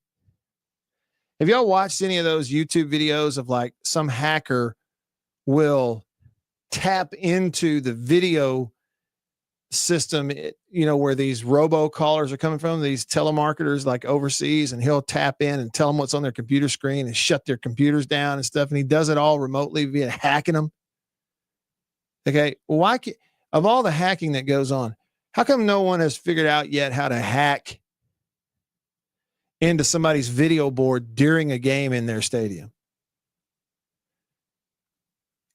Have y'all watched any of those YouTube videos of like some hacker will tap into the video system, where these robocallers are coming from, these telemarketers like overseas, and he'll tap in and tell them what's on their computer screen and shut their computers down and stuff. And he does it all remotely via hacking them. Okay. Why of all the hacking that goes on, how come no one has figured out yet how to hack into somebody's video board during a game in their stadium?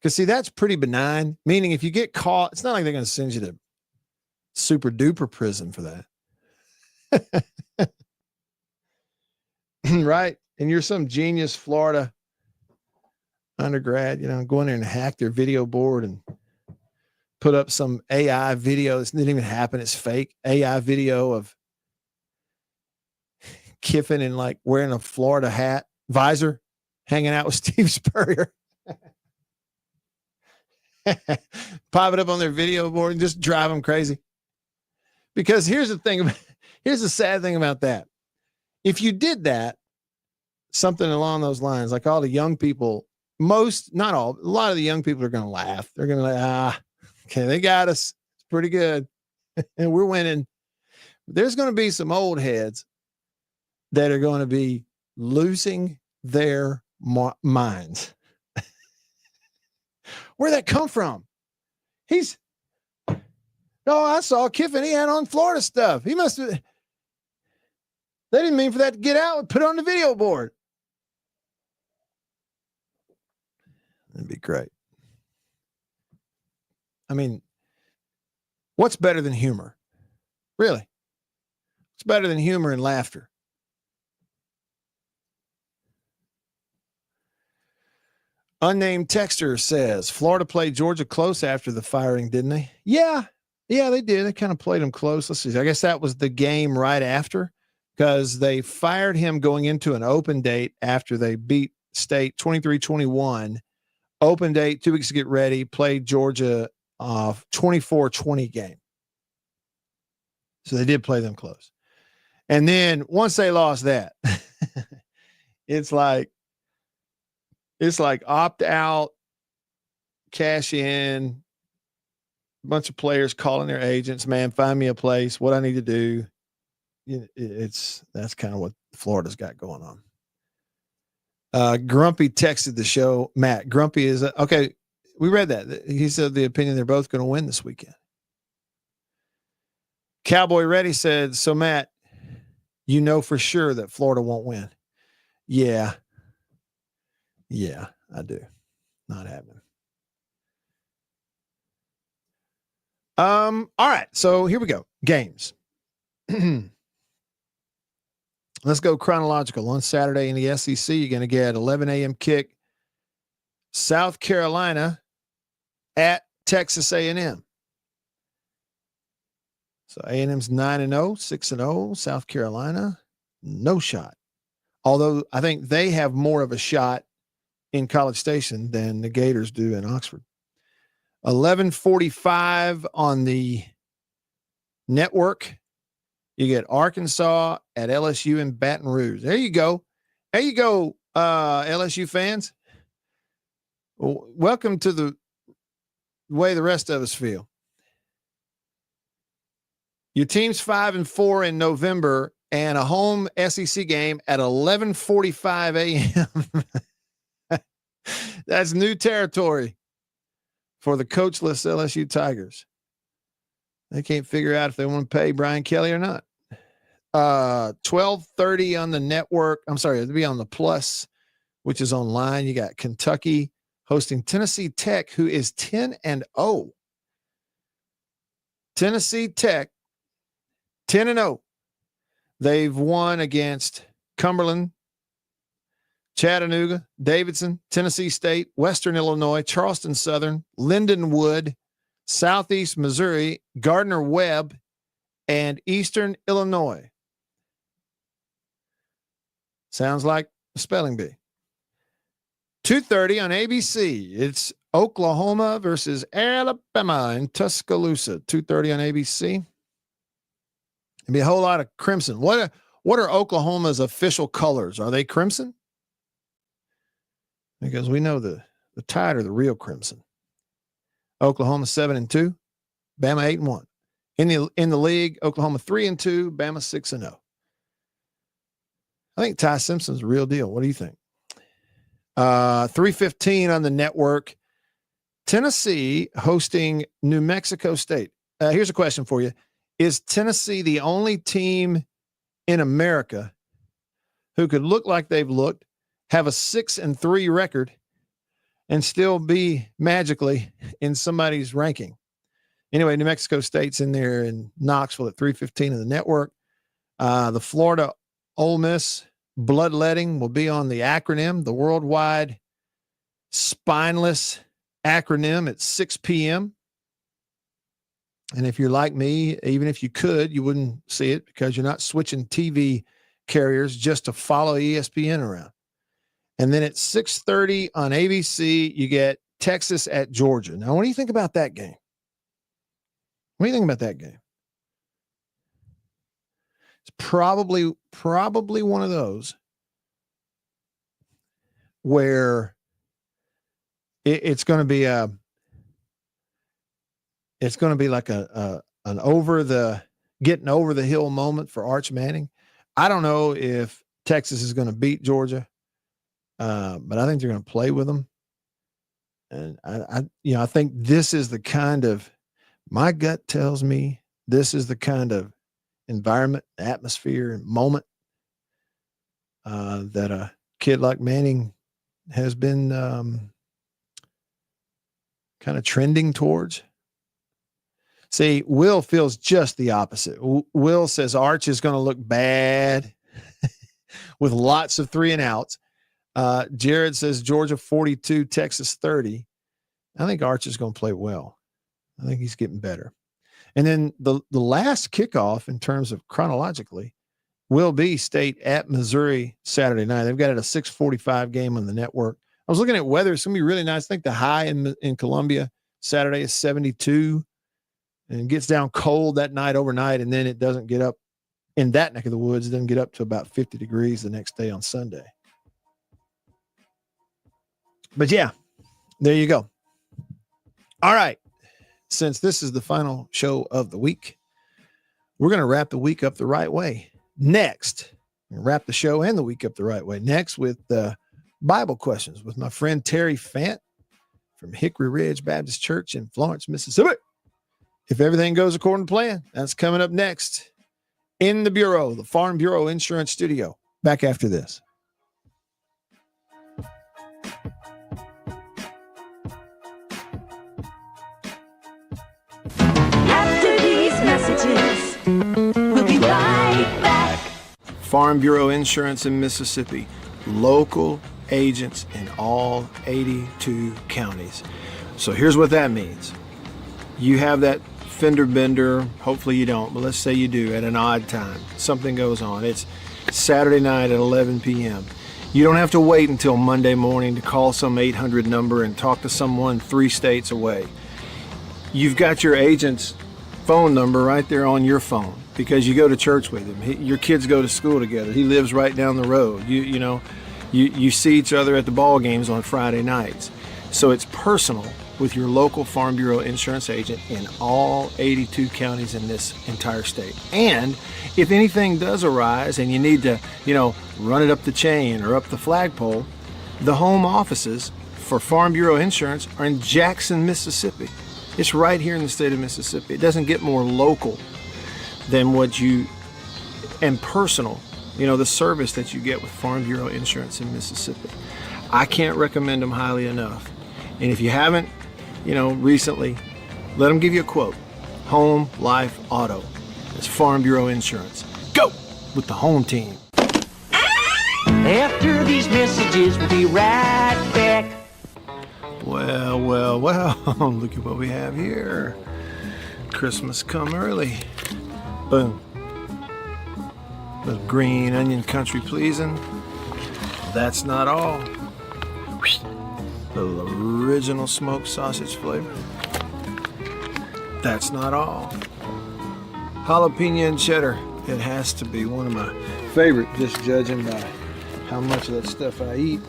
Because, see, that's pretty benign, meaning if you get caught, it's not like they're going to send you to super duper prison for that. Right? And you're some genius Florida undergrad, go in there and hack their video board and put up some AI video that didn't even happen. It's fake AI video of Kiffin and like wearing a Florida hat, visor, hanging out with Steve Spurrier. Pop it up on their video board and just drive them crazy. Because here's the sad thing about that. If you did that, something along those lines, like all the young people, not all, a lot of the young people are going to laugh. They're going to okay, they got us. It's pretty good. And we're winning. There's going to be some old heads that are going to be losing their minds. Where'd that come from? I saw Kiffin. He had on Florida stuff. He must have. They didn't mean for that to get out and put it on the video board. That'd be great. I mean, what's better than humor? Really? What's better than humor and laughter? Unnamed texter says, Florida played Georgia close after the firing, didn't they? Yeah, they did. They kind of played them close. Let's see. I guess that was the game right after, because they fired him going into an open date after they beat State 23-21. Open date, 2 weeks to get ready, played Georgia 24-20 game. So they did play them close. And then once they lost that, it's like opt out, cash in, a bunch of players calling their agents, man, find me a place, what I need to do. That's kind of what Florida's got going on. Grumpy texted the show, Matt. Grumpy is okay. We read that. He said the opinion they're both going to win this weekend. Cowboy Ready said, so Matt, for sure that Florida won't win. Yeah, I do. Not happening. All right. So here we go. Games. Let's go chronological. On Saturday in the SEC, you're going to get 11 a.m. kick. South Carolina at Texas A&M. So A&M's 9-0, 6-0. South Carolina, no shot. Although I think they have more of a shot in College Station than the Gators do in Oxford. 11:45 on the network. You get Arkansas at LSU in Baton Rouge. There you go. LSU fans. Welcome to the way the rest of us feel. Your team's 5-4 in November and a home SEC game at 11:45 a.m. That's new territory for the coachless LSU Tigers. They can't figure out if they want to pay Brian Kelly or not. 12:30 on the network. I'm sorry, it'll be on the Plus, which is online. You got Kentucky hosting Tennessee Tech, who is 10-0. Tennessee Tech, 10-0. They've won against Cumberland, Chattanooga, Davidson, Tennessee State, Western Illinois, Charleston Southern, Lindenwood, Southeast Missouri, Gardner-Webb, and Eastern Illinois. Sounds like a spelling bee. 2:30 on ABC. It's Oklahoma versus Alabama in Tuscaloosa. 2:30 on ABC. There'll be a whole lot of crimson. What are Oklahoma's official colors? Are they crimson? Because we know the Tide are the real crimson. Oklahoma 7-2, Bama 8-1. In the league, Oklahoma 3-2, Bama 6-0. I think Ty Simpson's a real deal. What do you think? 3:15 on the network. Tennessee hosting New Mexico State. Here's a question for you. Is Tennessee the only team in America who could look like they've looked, have a 6-3 record, and still be magically in somebody's ranking. Anyway, New Mexico State's in there in Knoxville at 3:15 in the network. The Florida Ole Miss bloodletting will be on the acronym, the worldwide spineless acronym at 6 p.m. And if you're like me, even if you could, you wouldn't see it because you're not switching TV carriers just to follow ESPN around. And then at 6:30 on ABC, you get Texas at Georgia. Now, what do you think about that game? What do you think about that game? It's probably one of those where it's going to be like an getting over the hill moment for Arch Manning. I don't know if Texas is going to beat Georgia, but I think they're going to play with them. And I think this is the kind of, my gut tells me this is the kind of environment, atmosphere, and moment that a kid like Manning has been kind of trending towards. See, Will feels just the opposite. Will says Arch is going to look bad with lots of 3 and outs. Jared says Georgia 42, Texas 30. I think Arch is going to play well. I think he's getting better. And then the last kickoff in terms of chronologically will be State at Missouri Saturday night. They've got it a 6:45 game on the network. I was looking at weather. It's going to be really nice. I think the high in Columbia Saturday is 72 and it gets down cold that night overnight. And then it doesn't get up in that neck of the woods. It doesn't get up to about 50 degrees the next day on Sunday. But yeah, there you go. All right. Since this is the final show of the week, we're going to wrap the week up the right way. Next, wrap the show and the week up the right way. Next with Bible questions with my friend Terry Fant from Hickory Ridge Baptist Church in Florence, Mississippi. If everything goes according to plan, that's coming up next in the Bureau, the Farm Bureau Insurance Studio. Back after this. Messages. We'll be right back. Farm Bureau Insurance in Mississippi. Local agents in all 82 counties. So here's what that means. You have that fender bender, hopefully you don't, but let's say you do at an odd time. Something goes on. It's Saturday night at 11 p.m. You don't have to wait until Monday morning to call some 800 number and talk to someone 3 states away. You've got your agent's phone number right there on your phone because you go to church with him. Your kids go to school together. He lives right down the road. You see each other at the ball games on Friday nights. So it's personal with your local Farm Bureau insurance agent in all 82 counties in this entire state. And if anything does arise and you need to, run it up the chain or up the flagpole, the home offices for Farm Bureau Insurance are in Jackson, Mississippi. It's right here in the state of Mississippi. It doesn't get more local than and personal, the service that you get with Farm Bureau Insurance in Mississippi. I can't recommend them highly enough. And if you haven't, recently, let them give you a quote. Home, life, auto. It's Farm Bureau Insurance. Go with the home team. After these messages, we'll be right back. Well, look at what we have here. Christmas come early. Boom. Little green onion country pleasing. That's not all. Little original smoked sausage flavor. That's not all. Jalapeno and cheddar. It has to be one of my favorite, just judging by how much of that stuff I eat.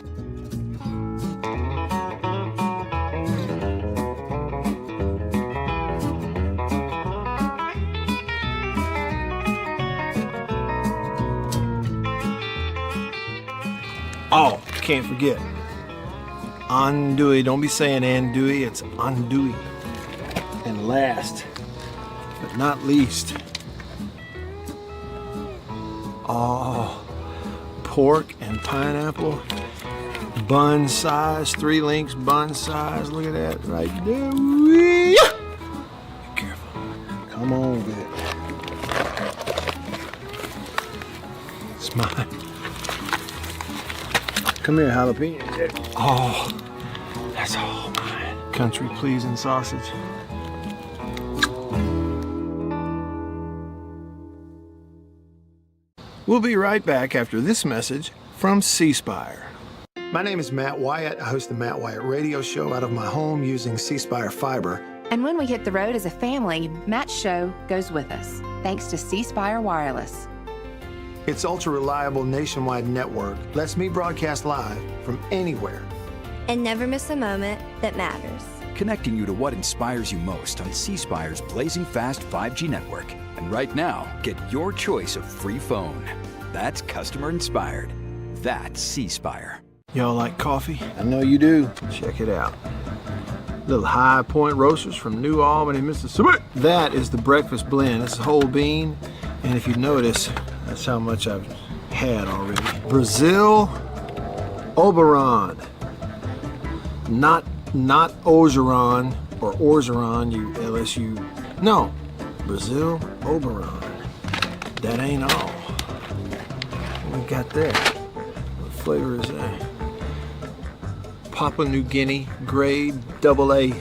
Oh, can't forget. Andouille. Don't be saying andouille, it's andouille. And last, but not least, pork and pineapple bun size, 3 links bun size. Look at that right there. Be careful. Come on, Vic. It's mine. Come here, jalapeno. Oh, that's all mine. Country pleasing sausage. We'll be right back after this message from C Spire. My name is Matt Wyatt. I host the Matt Wyatt radio show out of my home using C Spire fiber. And when we hit the road as a family, Matt's show goes with us, thanks to C Spire Wireless. Its ultra-reliable nationwide network lets me broadcast live from anywhere. And never miss a moment that matters. Connecting you to what inspires you most on C Spire's blazing fast 5G network. And right now, get your choice of free phone. That's customer inspired. That's C Spire. Y'all like coffee? I know you do. Check it out. Little High Point Roasters from New Albany, Mississippi. That is the breakfast blend. It's a whole bean. And if you notice, that's how much I've had already. Brazil Oberon. Not Orgeron or Orgeron, you LSU. No, Brazil Oberon. That ain't all. What we got there? What flavor is that? Papua New Guinea grade AA.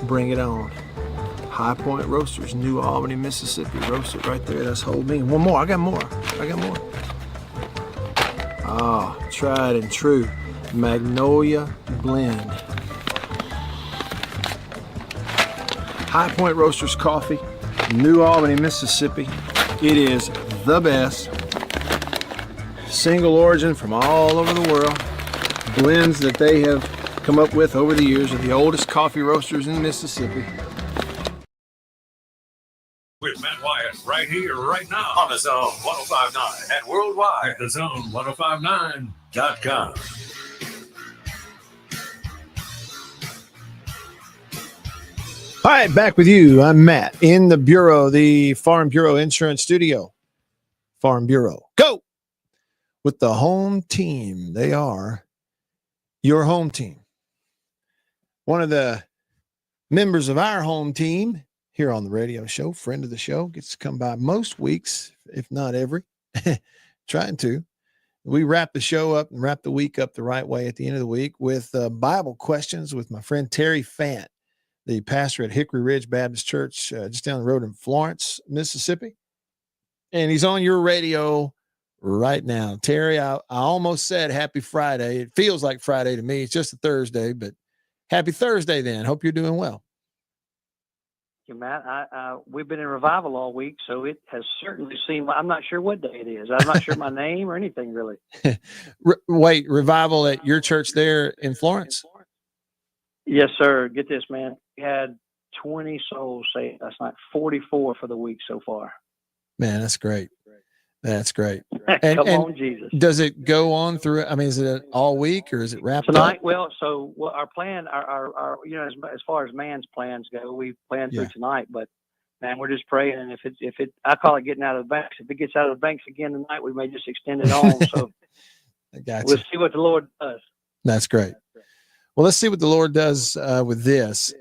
Bring it on. High Point Roasters, New Albany, Mississippi. Roast it right there. That's whole bean. One more. I got more. Ah, tried and true. Magnolia blend. High Point Roasters coffee, New Albany, Mississippi. It is the best. Single origin from all over the world. Blends that they have come up with over the years are the oldest coffee roasters in Mississippi. With Matt Wyatt right here, right now on the Zone 1059 and worldwide at the Zone1059.com. All right, back with you. I'm Matt in the Bureau, the Farm Bureau Insurance Studio. Farm Bureau, go! With the home team. They are your home team. One of the members of our home team here on the radio show, friend of the show, gets to come by most weeks, if not every, trying to. We wrap the show up and wrap the week up the right way at the end of the week with Bible questions with my friend Terry Fant, the pastor at Hickory Ridge Baptist Church, just down the road in Florence, Mississippi. And he's on your radio right now. Terry, I almost said happy Friday. It feels like Friday to me. It's just a Thursday, but happy Thursday then. Hope you're doing well. You, Matt, we've been in revival all week, so it has certainly seemed. I'm not sure what day it is. I'm not sure my name or anything really. Wait, revival at your church there in Florence? Yes, sir. Get this, man. We had 20 souls saved last night. 44 for the week so far. Man, that's great. That's great. Come on, Jesus. Does it go on through? I mean, is it all week or is it wrapped tonight? up? Well, so our plan, our as far as man's plans go, we plan through tonight. But man, we're just praying, and if it, I call it getting out of the banks. If it gets out of the banks again tonight, we may just extend it on. So we'll see what the Lord does. That's great. Well, let's see what the Lord does with this.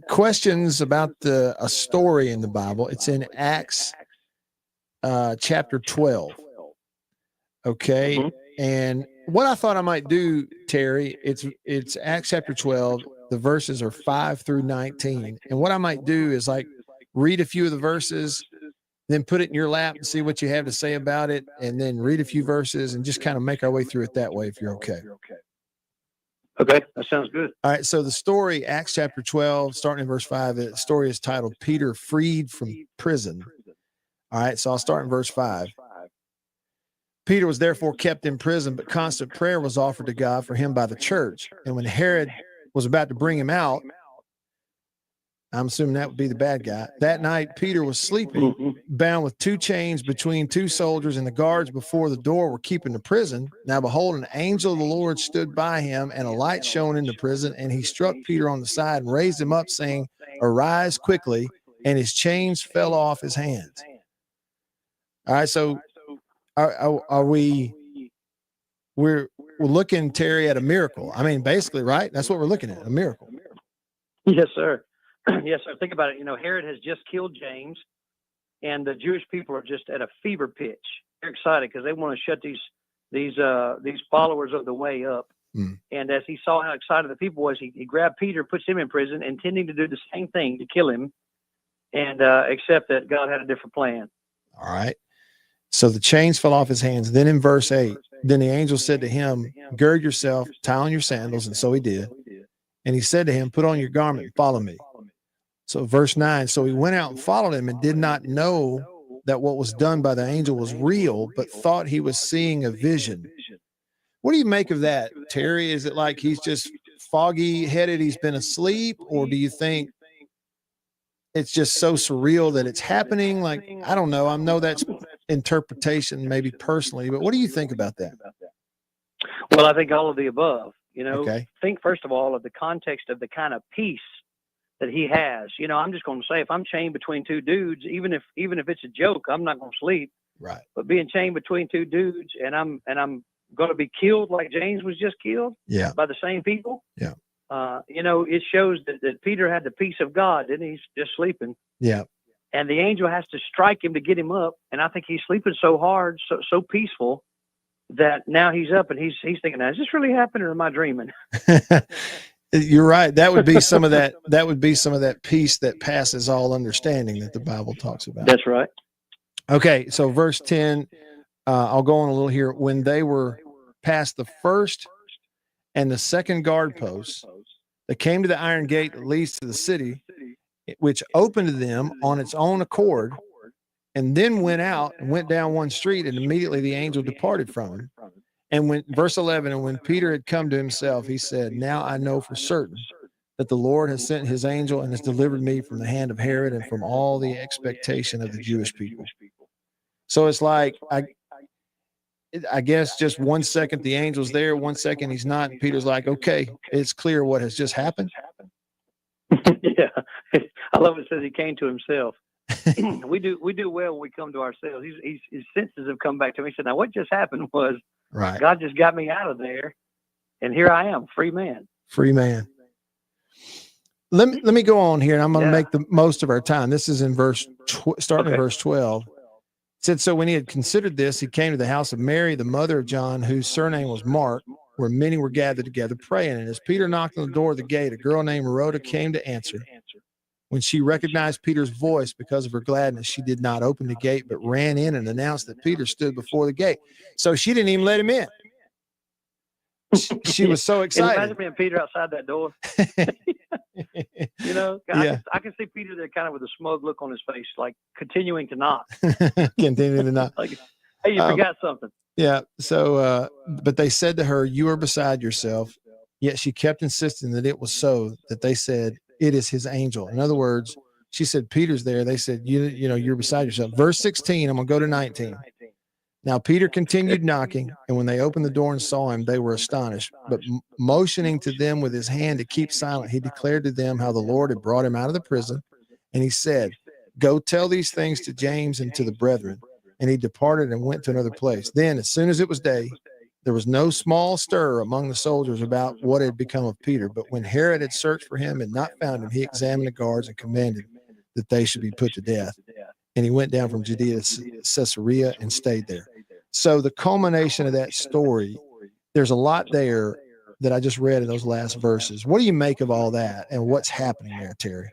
Questions about a story in the Bible. It's in Acts chapter 12. Okay. Mm-hmm. And what I thought I might do, Terry, it's Acts chapter 12. The verses are 5 through 19. And what I might do is like read a few of the verses, then put it in your lap and see what you have to say about it. And then read a few verses and just kind of make our way through it that way, if you're okay. Okay, that sounds good. All right, so the story, Acts chapter 12, starting in verse 5, the story is titled Peter Freed from Prison. All right, so I'll start in verse 5. Peter was therefore kept in prison, but constant prayer was offered to God for him by the church. And when Herod was about to bring him out, I'm assuming that would be the bad guy. That night, Peter was sleeping, bound with 2 chains between 2 soldiers, and the guards before the door were keeping the prison. Now, behold, an angel of the Lord stood by him, and a light shone in the prison, and he struck Peter on the side and raised him up, saying, "Arise quickly," and his chains fell off his hands. All right, so are we we're looking, Terry, at a miracle. I mean, basically, right? That's what we're looking at, a miracle. Yes, sir. Yes, sir. Think about it. Herod has just killed James, and the Jewish people are just at a fever pitch. They're excited because they want to shut these followers of the way up. And as he saw how excited the people was, he grabbed Peter, puts him in prison, intending to do the same thing to kill him, and except that God had a different plan. All right. So the chains fell off his hands. Then in verse 8, then the angel said to him, gird yourself, tie on your sandals. And so he did. And he said to him, put on your garment and follow me. So verse 9, so he went out and followed him and did not know that what was done by the angel was real, but thought he was seeing a vision. What do you make of that, Terry? Is it like he's just foggy headed, he's been asleep, or do you think it's just so surreal that it's happening? Like, I don't know. I know that's interpretation, maybe personally, but what do you think about that? Well, I think all of the above. Okay. Think first of all of the context of the kind of peace that he has. I'm just going to say, if I'm chained between two dudes, even if it's a joke, I'm not going to sleep. Right. But being chained between two dudes, and I'm going to be killed like James was just killed by the same people. Yeah. It shows that Peter had the peace of God, and he's just sleeping. Yeah. And the angel has to strike him to get him up. And I think he's sleeping so hard, so peaceful, that now he's up and he's thinking, now, is this really happening or am I dreaming? You're right. That would be some of that. That would be some of that peace that passes all understanding that the Bible talks about. That's right. Okay. So verse 10, I'll go on a little here. When they were past the first and the second guard posts, they came to the iron gate that leads to the city, which opened to them on its own accord, and then went out and went down one street, and immediately the angel departed from him. And when verse 11, and when Peter had come to himself, he said, now I know for certain that the Lord has sent his angel and has delivered me from the hand of Herod and from all the expectation of the Jewish people. So it's like, I guess just 1 second the angel's there, 1 second he's not, and Peter's like, okay, it's clear what has just happened. Yeah, I love it. Says he came to himself. we do well when we come to ourselves. His senses have come back to him. He said, now what just happened was right. God just got me out of there, and here I am, free man. Free man. Let me go on here, and I'm going to make the most of our time. This is in starting in verse 12. It said, so when he had considered this, he came to the house of Mary, the mother of John, whose surname was Mark, where many were gathered together praying. And as Peter knocked on the door of the gate, a girl named Rhoda came to answer. When she recognized Peter's voice because of her gladness, she did not open the gate, but ran in and announced that Peter stood before the gate. So she didn't even let him in. She was so excited. Imagine being Peter outside that door. I can see Peter there kind of with a smug look on his face, like continuing to knock. Continuing to knock. Like, hey, you forgot something. Yeah. So, but they said to her, you are beside yourself. Yet she kept insisting that it was so, that they said, it is his angel. In other words, she said, Peter's there. They said, you're beside yourself. Verse 16, I'm going to go to 19. Now Peter continued knocking, and when they opened the door and saw him, they were astonished. But motioning to them with his hand to keep silent, he declared to them how the Lord had brought him out of the prison. And he said, go tell these things to James and to the brethren. And he departed and went to another place. Then, as soon as it was day, there was no small stir among the soldiers about what had become of Peter. But when Herod had searched for him and not found him, he examined the guards and commanded that they should be put to death. And he went down from Judea to Caesarea and stayed there. So the culmination of that story, there's a lot there that I just read in those last verses. What do you make of all that and what's happening there, Terry?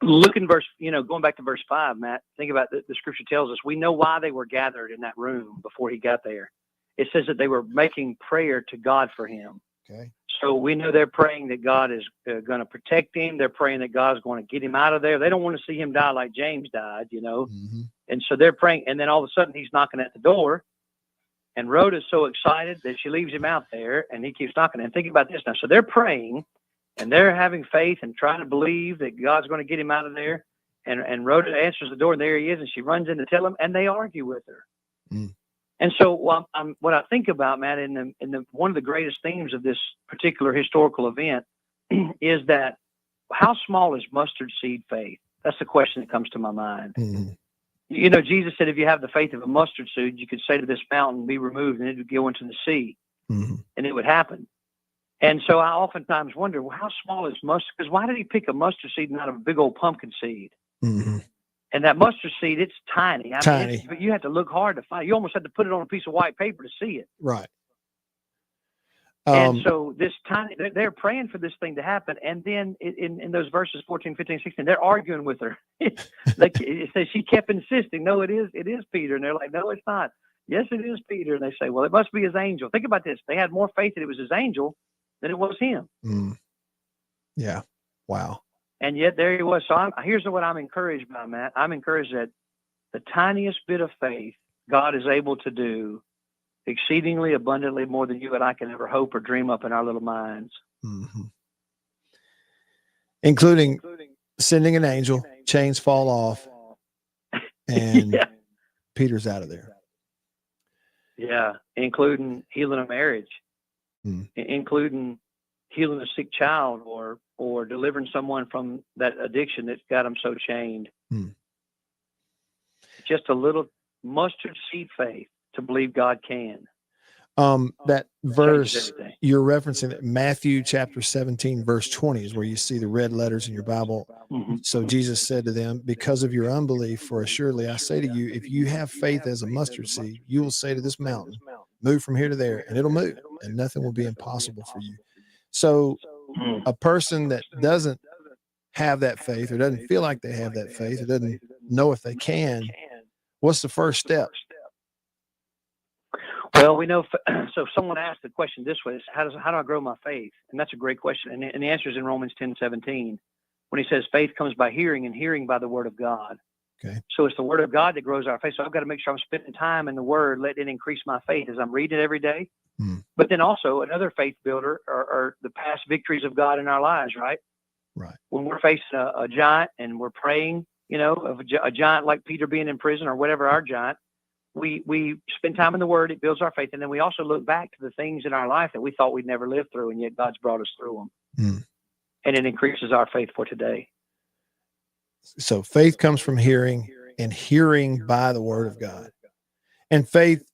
Look in going back to verse 5, Matt, think about the scripture tells us, we know why they were gathered in that room before he got there. It says that they were making prayer to God for him. Okay. So we know they're praying that God is going to protect him. They're praying that God's going to get him out of there. They don't want to see him die like James died, Mm-hmm. And so they're praying. And then all of a sudden he's knocking at the door, and Rhoda's so excited that she leaves him out there, and he keeps knocking. And think about this now. So they're praying, and they're having faith and trying to believe that God's going to get him out of there. And Rhoda answers the door, and there he is, and she runs in to tell him, and they argue with her. Mm. And so what I think about, Matt, in one of the greatest themes of this particular historical event is that how small is mustard seed faith? That's the question that comes to my mind. Mm-hmm. You know, Jesus said, if you have the faith of a mustard seed, you could say to this mountain, be removed, and it would go into the sea, and it would happen. And so I oftentimes wonder, well, how small is mustard? Because why did he pick a mustard seed and not a big old pumpkin seed? And that mustard seed, it's tiny. I mean, but you have to look hard to find it. You almost have to put it on a piece of white paper to see it. Right. And so this tiny, they're praying for this thing to happen. And then in those verses 14, 15, 16, they're arguing with her. It says she kept insisting, no, it is Peter. And they're like, no, it's not. Yes, it is Peter. And they say, well, it must be his angel. Think about this. They had more faith that it was his angel than it was him. Yeah. Wow. And yet there he was. So here's what I'm encouraged by, Matt. I'm encouraged that the tiniest bit of faith God is able to do exceedingly abundantly more than you and I can ever hope or dream up in our little minds. Including sending an angel, chains fall off, and Peter's out of there. Yeah, including healing a marriage, including healing a sick child, or delivering someone from that addiction that's got them so chained. Just a little mustard seed faith to believe God can. That verse you're referencing, Matthew chapter 17, verse 20, is where you see the red letters in your Bible. So Jesus said to them, because of your unbelief, for assuredly I say to you, if you have faith as a mustard seed, you will say to this mountain, move from here to there, and it'll move, and nothing will be impossible for you. So a person that doesn't have that faith, or doesn't feel like they have that faith, or doesn't know if they can, what's the first step? Well, we know. So if someone asked the question this way, how do I grow my faith? And that's a great question. And the answer is in Romans 10:17, when he says faith comes by hearing, and hearing by the word of God. Okay. So it's the word of God that grows our faith. So I've got to make sure I'm spending time in the word, let it increase my faith as I'm reading it every day. But then also another faith builder are the past victories of God in our lives, right? Right. When we're facing a giant and we're praying, you know, of a giant like Peter being in prison or whatever our giant, we spend time in the word, it builds our faith. And then we also look back to the things in our life that we thought we'd never live through, and yet God's brought us through them. And it increases our faith for today. So faith comes from hearing, and hearing by the word of God. And faith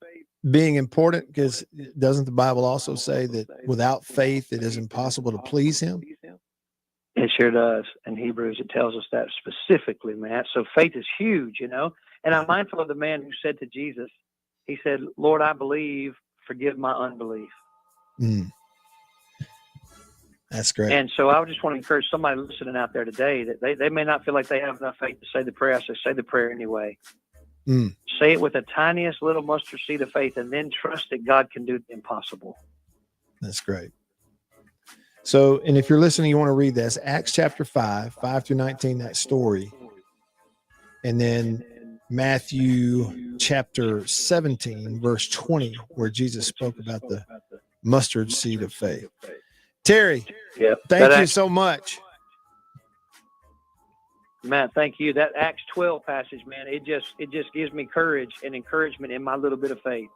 being important, because doesn't the Bible also say that without faith, it is impossible to please him? It sure does. In Hebrews, it tells us that specifically, Matt. So faith is huge, you know. And I'm mindful of the man who said to Jesus, he said, Lord, I believe, forgive my unbelief. That's great. And so I just want to encourage somebody listening out there today that they may not feel like they have enough faith to say the prayer. I say the prayer anyway. Say it with the tiniest little mustard seed of faith, and then trust that God can do the impossible. That's great. So, and if you're listening, you want to read this, Acts chapter 5 through 19, that story. And then Matthew chapter 17, verse 20, where Jesus spoke about the mustard seed of faith. Terry, thank you so much. Matt, thank you. That Acts 12 passage, man, it just gives me courage and encouragement in my little bit of faith.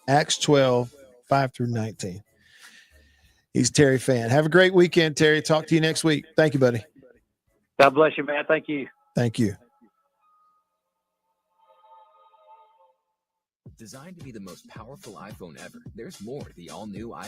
Acts 12, 5 through 19. He's Terry Fan. Have a great weekend, Terry. Talk to you next week. Thank you, buddy. God bless you, man. Thank you. Thank you. Designed to be the most powerful iPhone ever, there's more to the all-new iPhone.